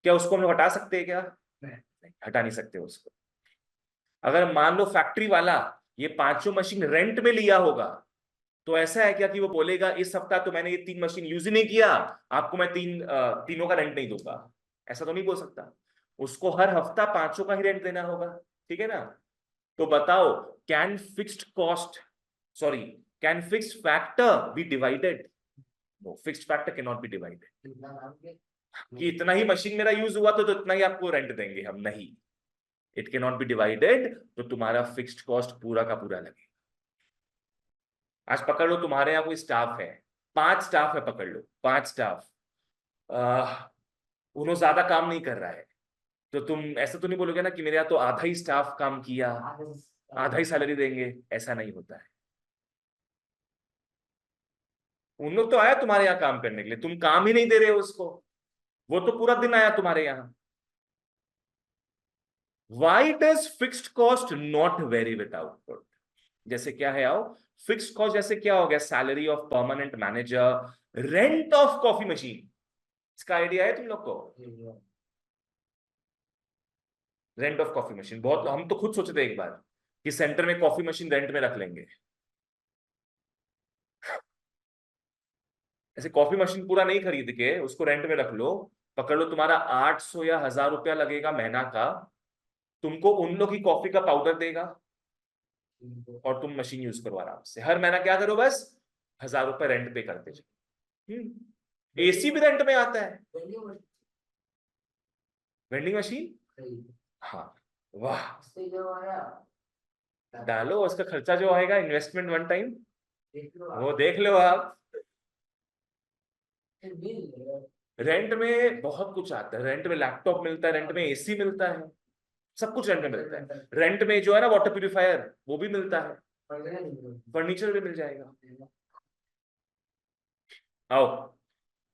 Speaker 1: क्या उसको हम लोग हटा सकते हैं क्या? नहीं, हटा नहीं सकते उसको। अगर मान लो फैक्ट्री वाला ये 5 मशीन रेंट में लिया होगा, तो ऐसा है क्या कि वो बोलेगा इस हफ्ता तो मैंने ये 3 मशीन यूज ही नहीं किया, आपको मैं तीनों का रेंट नहीं दूंगा? ऐसा तो नहीं बोल सकता। उसको हर हफ्ता 5 का ही रेंट देना होगा, ठीक है ना। तो बताओ, can fixed cost, sorry, can fixed factor be divided? No, fixed factor can not be divided. कि इतना ही मशीन मेरा यूज हुआ तो इतना ही आपको रेंट देंगे हम, नहीं। It can not be divided, तो तुम्हारा फिक्स्ड कॉस्ट पूरा का पूरा लगेगा। आज पकड़ लो तुम्हारे यहाँ कोई स्टाफ है, 5 स्टाफ है, पकड़ लो 5 स्टाफ, उन्होंने ज्यादा काम नहीं कर रहा है, तो तुम ऐसा तो नहीं बोलोगे ना कि मेरे यहाँ तो आधा ही स्टाफ काम किया, आधा ही सैलरी देंगे। ऐसा नहीं होता है। उन लोग तो आया तुम्हारे यहाँ काम करने के लिए, तुम काम ही नहीं दे रहे हो उसको, वो तो पूरा दिन आया तुम्हारे यहाँ। Why does fixed cost not vary with output? जैसे क्या है, आओ, फिक्स्ड कॉस्ट जैसे क्या हो गया, salary of permanent manager, rent of coffee machine. इसका आइडिया है तुम लोग को? रेंट ऑफ कॉफी मशीन, बहुत हम तो खुद सोचे थे एक बार कि सेंटर में कॉफी मशीन रेंट में रख लेंगे। ऐसे कॉफी मशीन पूरा नहीं खरीद के उसको रेंट में रख लो, पकड़ लो तुम्हारा 800 या 1000 रुपया लगेगा महीना का, तुमको उन लोग की कॉफी का पाउडर देगा और तुम मशीन यूज करो आराम से। हर महीना क्या करो, बस 1000 रुपए रेंट पे करते जाओ। एसी भी रेंट में आता है, वेंडिंग मशीन। हाँ, वाह, डालो उसका खर्चा जो आएगा, इन्वेस्टमेंट वन टाइम, वो देख लो आप। रेंट में बहुत कुछ आता है, रेंट में लैपटॉप मिलता है, रेंट में एसी मिलता है, सब कुछ रेंट में मिलता है। रेंट में जो है ना वाटर प्यूरिफायर, वो भी मिलता है, फर्नीचर भी मिल जाएगा। आओ,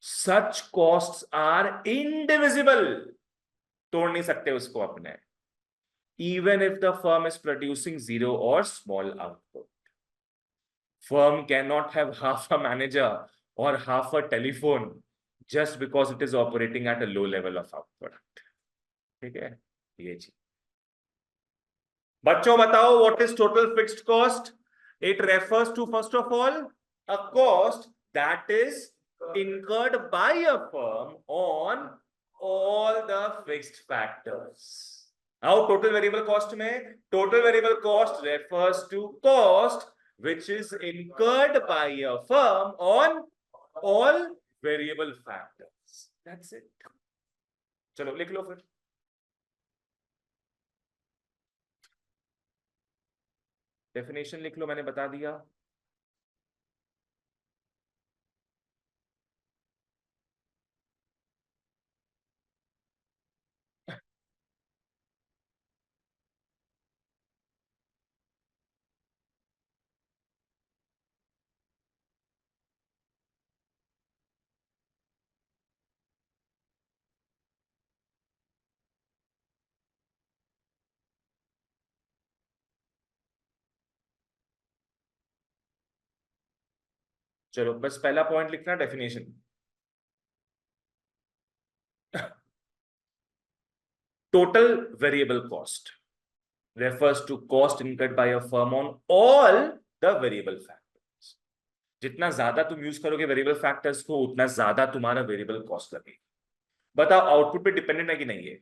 Speaker 1: सच कॉस्ट्स आर इनडिविजिबल, तोड़ नहीं सकते उसको अपने। Even if the firm is producing zero और small output, firm cannot have half a manager or half a telephone just because it is operating at a low level of output. ठीक है, ये चीज। बच्चों बताओ, what is total fixed cost? It refers to, first of all, a cost that is incurred by a firm on all the fixed factors. Now total variable cost में, total variable cost refers to cost which is incurred by a firm on all variable factors. That's it. चलो लिख लो फिर। Definition लिख लो, मैंने बता दिया। चलो बस पहला पॉइंट लिखना, definition. Total variable cost refers to cost incurred by a firm on all the variable factors. जितना ज्यादा तुम यूज करोगे वेरिएबल फैक्टर्स को, उतना ज्यादा तुम्हारा वेरिएबल कॉस्ट लगेगा। बताओ आउटपुट पे डिपेंडेंट है कि नहीं है?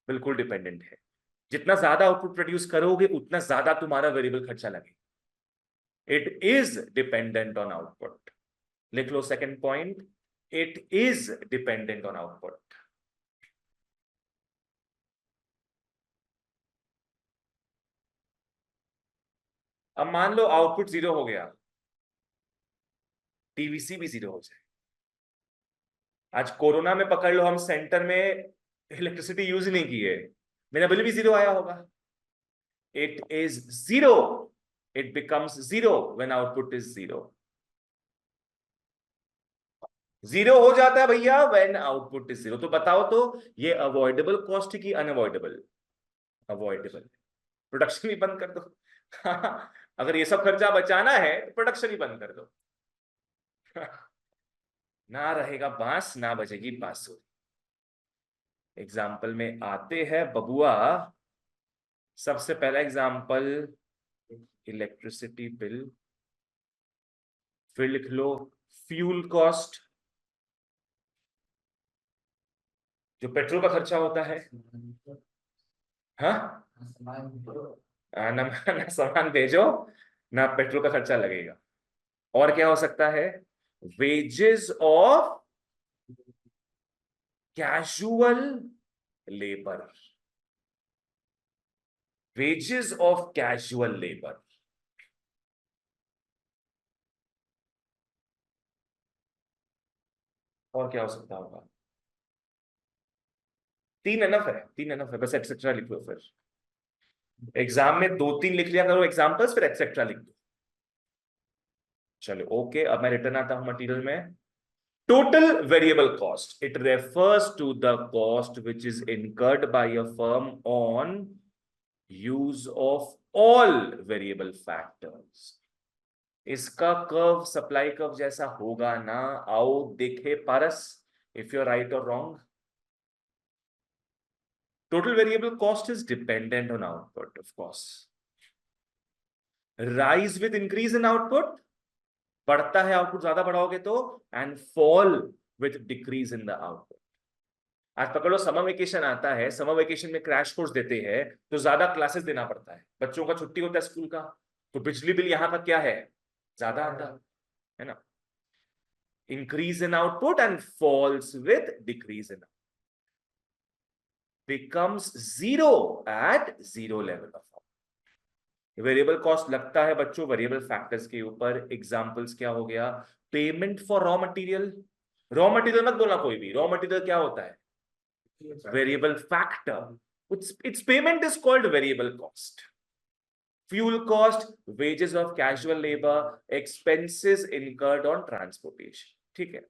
Speaker 1: बिल्कुल डिपेंडेंट है। जितना ज्यादा आउटपुट प्रोड्यूस करोगे उतना ज्यादा तुम्हारा वेरिएबल खर्चा लगेगा। It is dependent on output. लिख लो second point, it is dependent on output. अब मान लो आउटपुट 0 हो गया, टीवीसी भी 0 हो जाए। आज कोरोना में पकड़ लो, हम सेंटर में इलेक्ट्रिसिटी यूज नहीं की है, मेरा बिल भी 0 आया होगा। It is 0, it becomes 0 when output is 0। 0 हो जाता है भैया व्हेन आउटपुट इज 0। तो बताओ तो ये अवॉइडेबल कॉस्ट की अनअवॉइडेबल? अवॉइडेबल। प्रोडक्शन ही बंद कर दो। अगर ये सब खर्चा बचाना है तो प्रोडक्शन ही बंद कर दो। ना रहेगा बांस ना बजेगी बांसुरी। एग्जाम्पल में आते हैं बबुआ। सबसे पहला एग्जाम्पल इलेक्ट्रिसिटी बिल, फिर लिख लो फ्यूल कॉस्ट, जो पेट्रोल का खर्चा होता है। हाँ, ना ना सामान भेजो ना पेट्रोल का खर्चा लगेगा। और क्या हो सकता है? Wages of casual labour, wages of casual labour. और क्या हो सकता होगा? तीन एनफ है, तीन एनफ है, बस एक्सेट्रा लिख लो। फिर एग्जाम में 2-3 लिख लिया करो एग्जाम्पल्स, फिर एक्सेट्रा लिख दो। चलो ओके, अब मैं रिटर्न आता हूं मटेरियल में। Total variable cost. It refers to the cost which is incurred by a firm on use of all variable factors. इसका कर्व सप्लाई कर्व जैसा होगा ना? आओ देखे पारस, if you're right or wrong. Total variable cost is dependent on output, of course. Rise with increase in output. बढ़ता है output ज्यादा बढ़ाओगे तो, and fall with decrease in the output. आज पकड़ लो समर वेकेशन आता है, समर वेकेशन में crash course देते हैं तो ज्यादा क्लासेस देना पड़ता है, बच्चों का छुट्टी होता है स्कूल का, तो बिजली बिल यहां का क्या है? ज्यादा आता है ना। Increase in output and falls with decrease in, becomes 0 at 0 level of. Variable cost लगता है बच्चों वेरिएबल फैक्टर्स के ऊपर। एग्जांपल्स क्या हो गया? Payment for raw material. Raw material मत बोलना कोई भी, रॉ मटेरियल क्या होता है? Variable factor. It's payment is called variable cost. Fuel cost, wages of casual labour, expenses incurred on transportation. ठीक है।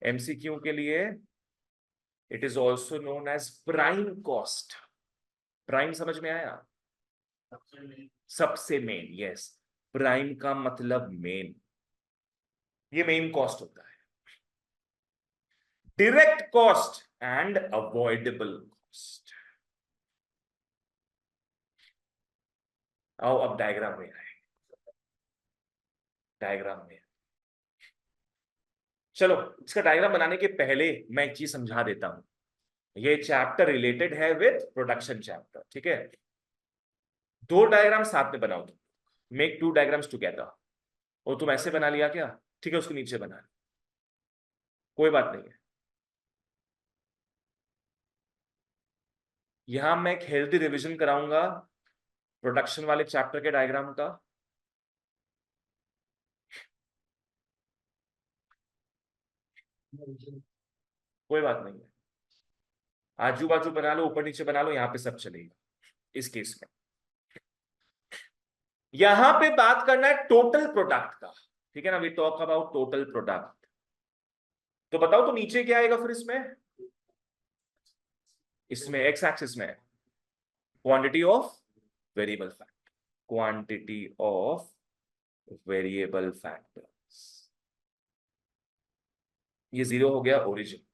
Speaker 1: एमसीक्यू के लिए it is also known as prime cost. Prime समझ में आया? सबसे मेन, यस। प्राइम का मतलब मेन, ये मेन कॉस्ट होता है। Direct cost and avoidable cost. आओ अब डायग्राम में आए, डायग्राम में। चलो इसका डायग्राम बनाने के पहले मैं एक चीज समझा देता हूं। ये चैप्टर रिलेटेड है विद प्रोडक्शन चैप्टर, ठीक है। दो डायग्राम साथ में बनाओ तुम, मेक टू डायग्राम्स टुगेदर। और तुम ऐसे बना लिया क्या? ठीक है, उसके नीचे बना, कोई बात नहीं है। यहां मैं एक हेल्दी रिवीजन कराऊंगा प्रोडक्शन वाले चैप्टर के डायग्राम का। कोई बात नहीं है, आजू बाजू बना लो, ऊपर नीचे बना लो, यहां पे सब चलेगा इस केस में। यहां पे बात करना है टोटल प्रोडक्ट का, ठीक है ना। We talk about total product. तो बताओ तो नीचे क्या आएगा फिर इसमें? इसमें एक्स एक्सिस में quantity of variable factor, quantity of variable factors. ये 0 हो गया ओरिजिन।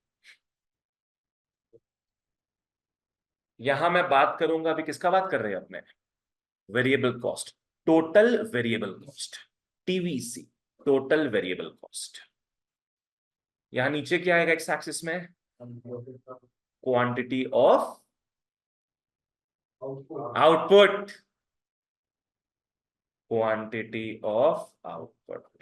Speaker 1: यहां मैं बात करूंगा, अभी किसका बात कर रहे हैं अपने? Variable cost, total variable cost, TVC. Total variable cost. यहां नीचे क्या आएगा एक्स एक्सिस में? Quantity of output, quantity of output.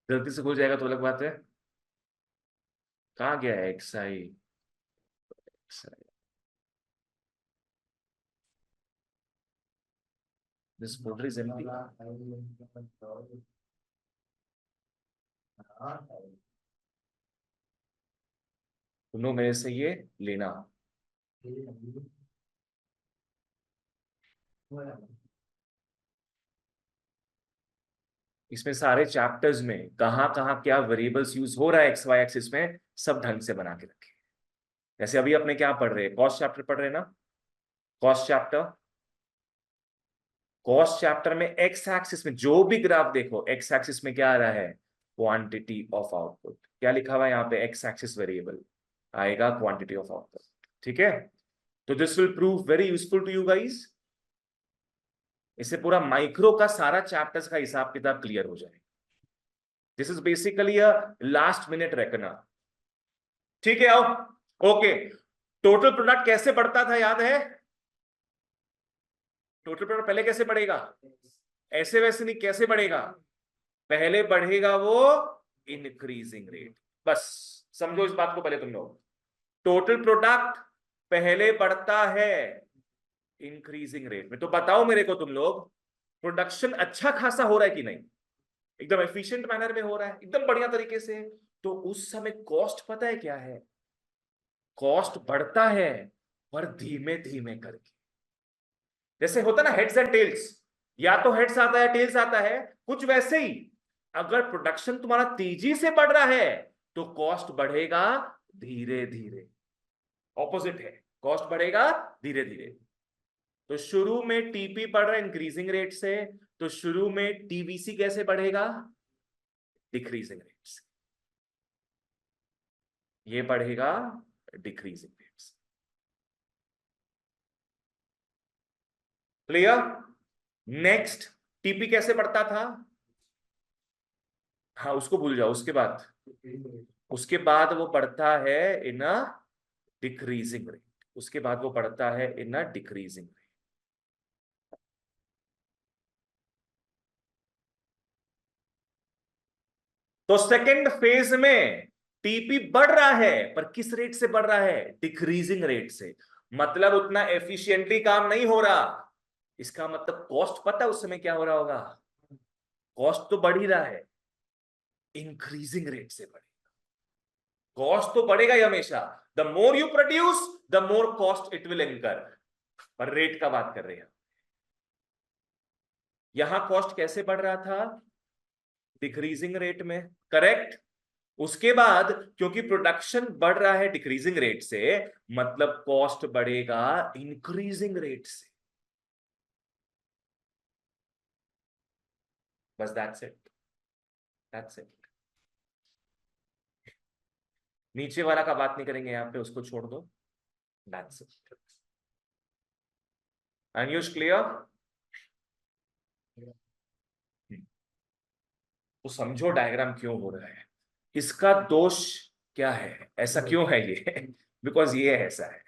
Speaker 1: गलती से हो जाएगा तो अलग बात है। कहाँ गया है x I? This folder is empty। सुनो मेरे से ये लेना। इसमें सारे चैप्टर्स में कहाँ कहाँ क्या वेरिएबल्स यूज हो रहा है एक्स वाई एक्सिस में, सब ढंग से बना के रखे। जैसे अभी अपने क्या पढ़ रहे हैं, कॉस्ट चैप्टर पढ़ रहे हैं ना, कॉस्ट चैप्टर। कॉस्ट चैप्टर में एक्स एक्सिस में जो भी ग्राफ देखो, एक्स एक्सिस में क्या आ रहा है? Quantity of output. क्या लिखा हुआ है यहाँ पे? एक्स एक्सिस वेरिएबल आएगा क्वांटिटी ऑफ आउटपुट। ठीक है, तो this will prove very useful to you guys. इससे पूरा माइक्रो का सारा चैप्टर्स का हिसाब किताब क्लियर हो जाएगा। This is basically a last minute reckoner. ठीक है, आओ। ओके, टोटल प्रोडक्ट कैसे बढ़ता था याद है? टोटल प्रोडक्ट पहले कैसे बढ़ेगा? ऐसे वैसे नहीं, कैसे बढ़ेगा? पहले बढ़ेगा वो इंक्रीजिंग रेट। बस समझो इस बात को पहले तुम लोग। टोटल प्रोडक्ट पहले बढ़ता है इंक्रीजिंग रेट में। तो बताओ मेरे को तुम लोग, प्रोडक्शन अच्छा खासा हो रहा है कि नहीं? एकदम एफिशिएंट मैनर में हो रहा है, एकदम बढ़िया तरीके से। तो उस समय कॉस्ट पता है क्या है? कॉस्ट बढ़ता है पर धीमे धीमे करके। जैसे होता ना हेड्स एंड टेल्स, या तो हेड्स आता है टेल्स आता है, कुछ वैसे ही अगर प्रोडक्शन तुम्हारा तेजी से बढ़ रहा है तो कॉस्ट बढ़ेगा धीरे धीरे। ऑपोजिट है, कॉस्ट बढ़ेगा धीरे धीरे। तो शुरू में टीपी बढ़ रहा है इंक्रीजिंग रेट से, तो शुरू में टीवीसी कैसे बढ़ेगा? डिक्रीजिंग रेट से। ये बढ़ेगा डिक्रीजिंग रेट से। क्लियर? नेक्स्ट, टीपी कैसे बढ़ता था? हाँ उसको भूल जाओ, उसके बाद वो बढ़ता है इन अ डिक्रीजिंग रेट। उसके बाद वो बढ़ता है इन अ डिक्रीजिंग रेट। तो सेकेंड फेज में टीपी बढ़ रहा है, पर किस रेट से बढ़ रहा है? डिक्रीजिंग रेट से। मतलब उतना एफिशिएंटली काम नहीं हो रहा। इसका मतलब कॉस्ट पता है उस समय क्या हो रहा होगा? कॉस्ट तो बढ़ ही रहा है, इंक्रीजिंग रेट से बढ़ेगा। कॉस्ट तो बढ़ेगा ही हमेशा। The more you produce the more cost it will इनकर। पर रेट का बात कर रहे हैं। यहां कॉस्ट कैसे बढ़ रहा था? डिक्रीजिंग रेट में, करेक्ट। उसके बाद क्योंकि प्रोडक्शन बढ़ रहा है डिक्रीजिंग रेट से, मतलब कॉस्ट बढ़ेगा इंक्रीजिंग रेट से। बस दैट्स इट, दैट्स इट। नीचे वाला का बात नहीं करेंगे यहां पे, उसको छोड़ दो। That's it. Unused clear? तो समझो डायग्राम क्यों हो रहा है, इसका दोष क्या है, ऐसा क्यों है ये? बिकॉज ये ऐसा है।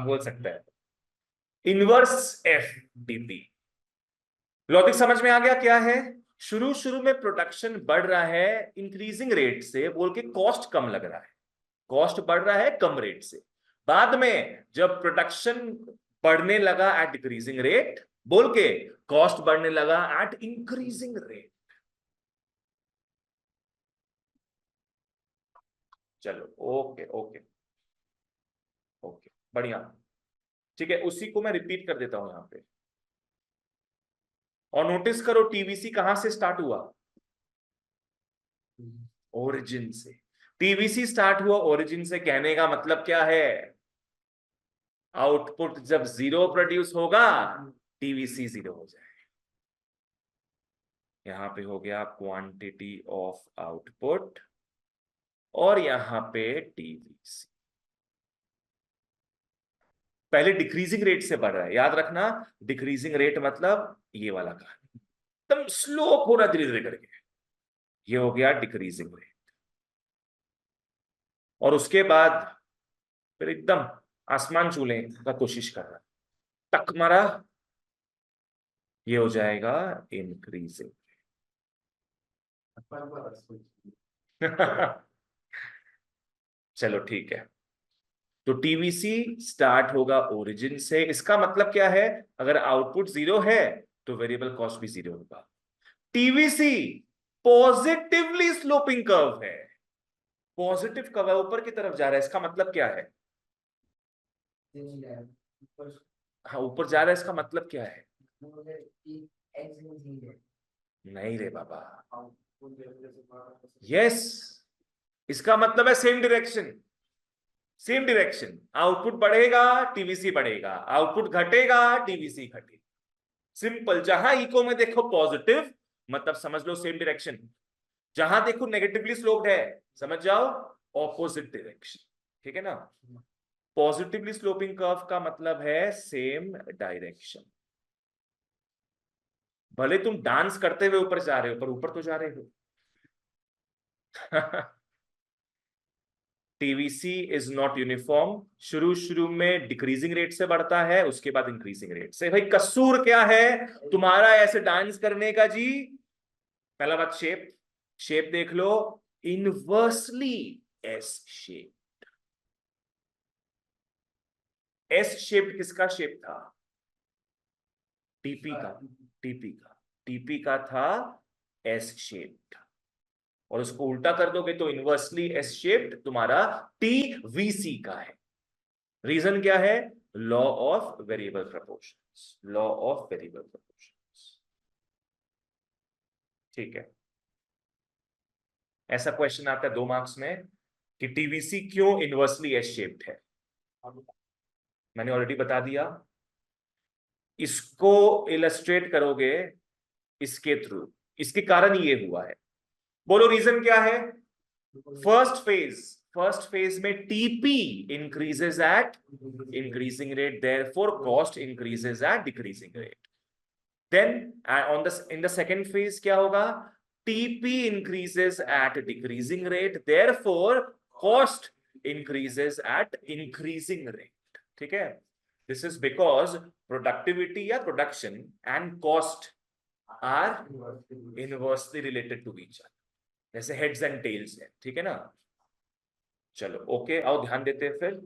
Speaker 1: बोल सकता है इनवर्स एफ डीपी। लॉजिक समझ में आ गया क्या है? शुरू शुरू में प्रोडक्शन बढ़ रहा है इंक्रीजिंग रेट से बोल के, कॉस्ट कम लग रहा है। कॉस्ट बढ़ रहा है कम रेट से। बाद में जब प्रोडक्शन बढ़ने लगा एट डिक्रीजिंग रेट बोल के, कॉस्ट बढ़ने लगा एट इंक्रीजिंग रेट। चलो ओके ओके ओके, बढ़िया। ठीक है, उसी को मैं रिपीट कर देता हूं यहां पे। और नोटिस करो टीवीसी कहां से स्टार्ट हुआ? ओरिजिन से। टीवीसी स्टार्ट हुआ ओरिजिन से, कहने का मतलब क्या है, आउटपुट जब जीरो प्रोड्यूस होगा टीवीसी जीरो हो जाए। यहां पे हो गया क्वांटिटी ऑफ आउटपुट और यहां पे टीवीसी। पहले डिक्रीजिंग रेट से बढ़ रहा है, याद रखना, डिक्रीजिंग रेट मतलब ये वाला कहानी, एकदम स्लोप होना धीरे धीरे करके, ये हो गया डिक्रीजिंग रेट। और उसके बाद फिर एकदम आसमान छूने का कोशिश कर रहा, टक मारा, ये हो जाएगा इंक्रीजिंग। चलो ठीक है, तो टीवीसी स्टार्ट होगा ओरिजिन से, इसका मतलब क्या है, अगर आउटपुट जीरो है तो वेरिएबल कॉस्ट भी जीरो होगा। टीवीसी पॉजिटिवली स्लोपिंग कर्व है, पॉजिटिव कर्व है, ऊपर की तरफ जा रहा है, इसका मतलब क्या है, हाँ ऊपर जा रहा है, इसका मतलब क्या है, नहीं रे बाबा, यस, इसका मतलब है same direction, same direction, output बढ़ेगा टीवीसी बढ़ेगा, आउटपुट घटेगा टीवीसी घटेगा, सिंपल। जहां इको में देखो पॉजिटिव मतलब समझ लो सेम डायरेक्शन, जहां देखो नेगेटिवली स्लोप्ड है समझ जाओ ऑपोजिट डायरेक्शन, ठीक है ना। पॉजिटिवली स्लोपिंग कर्व का मतलब है सेम डायरेक्शन, भले तुम डांस करते हुए ऊपर जा रहे हो पर ऊपर तो जा रहे हो। टीवीसी इज नॉट यूनिफॉर्म, शुरू शुरू में डिक्रीजिंग रेट से बढ़ता है, उसके बाद इंक्रीजिंग रेट से। भाई कसूर क्या है तुम्हारा ऐसे डांस करने का जी, पहला बात शेप, शेप देख लो, inversely S shape, S shape किसका शेप था, टीपी का, टीपी का, टीपी का था एस शेप्ड, और उसको उल्टा कर दोगे तो इनवर्सली एस शेप्ड तुम्हारा टीवीसी का है। रीजन क्या है, law of variable proportions, law of variable proportions, ठीक है। ऐसा क्वेश्चन आता है 2 मार्क्स में कि टीवीसी क्यों इनवर्सली एस शेप्ड है, मैंने ऑलरेडी बता दिया, इसको इलस्ट्रेट करोगे इसके थ्रू, इसके कारण ये हुआ है, बोलो रीजन क्या है, फर्स्ट फेज में TP increases at increasing rate, therefore cost increases at decreasing rate, then on the in the second phase क्या होगा, TP increases at decreasing rate, therefore cost increases at increasing rate, ठीक है। This is because productivity या production and cost are inversely related to each other, जैसे heads and tails है, ठीक है ना। चलो ओके, आओ ध्यान देते हैं फिर,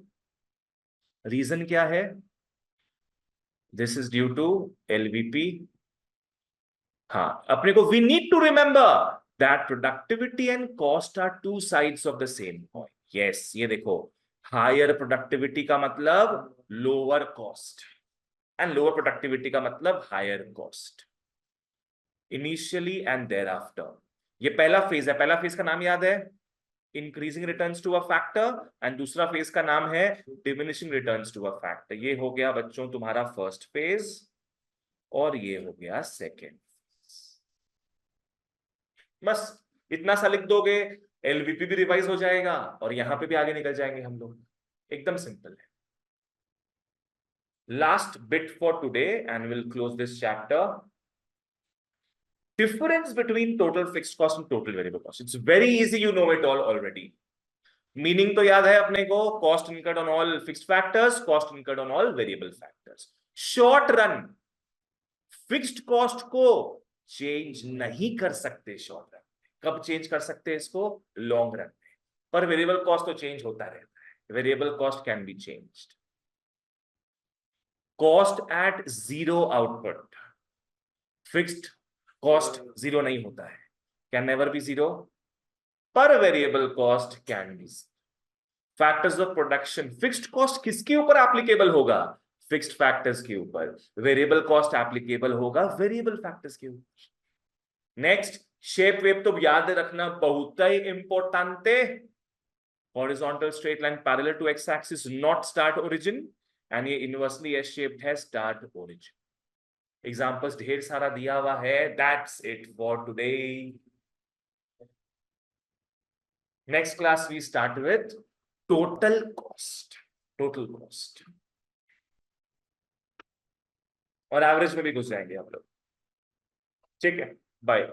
Speaker 1: रीजन क्या है, this is due to LVP, हाँ अपने को we need to remember that productivity and cost are two sides of the same coin, yes, ये देखो, हायर प्रोडक्टिविटी का मतलब lower cost and lower productivity का मतलब higher cost, initially and thereafter. ये पहला फेज है, पहला फेज का नाम याद है, increasing returns to a factor, and दूसरा फेज का नाम है diminishing returns to a factor. ये हो गया बच्चों तुम्हारा फर्स्ट फेज और ये हो गया सेकेंड, बस इतना सा लिख दोगे, एलवीपी भी रिवाइज हो जाएगा और यहां पे भी आगे निकल जाएंगे हम लोग, एकदम सिंपल है। Last bit for today and will close this chapter, difference between total fixed cost and total variable cost. It's very easy, you know it all already. Meaning तो याद है अपने को, cost incurred on all fixed factors, cost incurred on all variable factors. Short run fixed cost को change नहीं कर सकते short run, कब चेंज कर सकते हैं इसको, लॉन्ग रन में, पर वेरिएबल कॉस्ट तो चेंज होता रहता है, variable cost can be changed. Cost at zero output, fixed cost zero नहीं होता है, कैन नेवर बी जीरो, पर variable cost can be. Factors of production, fixed cost किसके ऊपर एप्लीकेबल होगा, फिक्स्ड फैक्टर्स के ऊपर, वेरिएबल कॉस्ट एप्लीकेबल होगा वेरिएबल फैक्टर्स के ऊपर। नेक्स्ट शेप वेप तो याद रखना बहुत ही इंपॉर्टेंट है, horizontal straight line parallel to x axis not start origin, and ये inversely S shaped है start origin. Examples ढेर सारा दिया हुआ है. That's it for today. Next class we start with total cost. Total cost. और average में भी घुस जाएंगे आप लोग. ठीक है, बाय.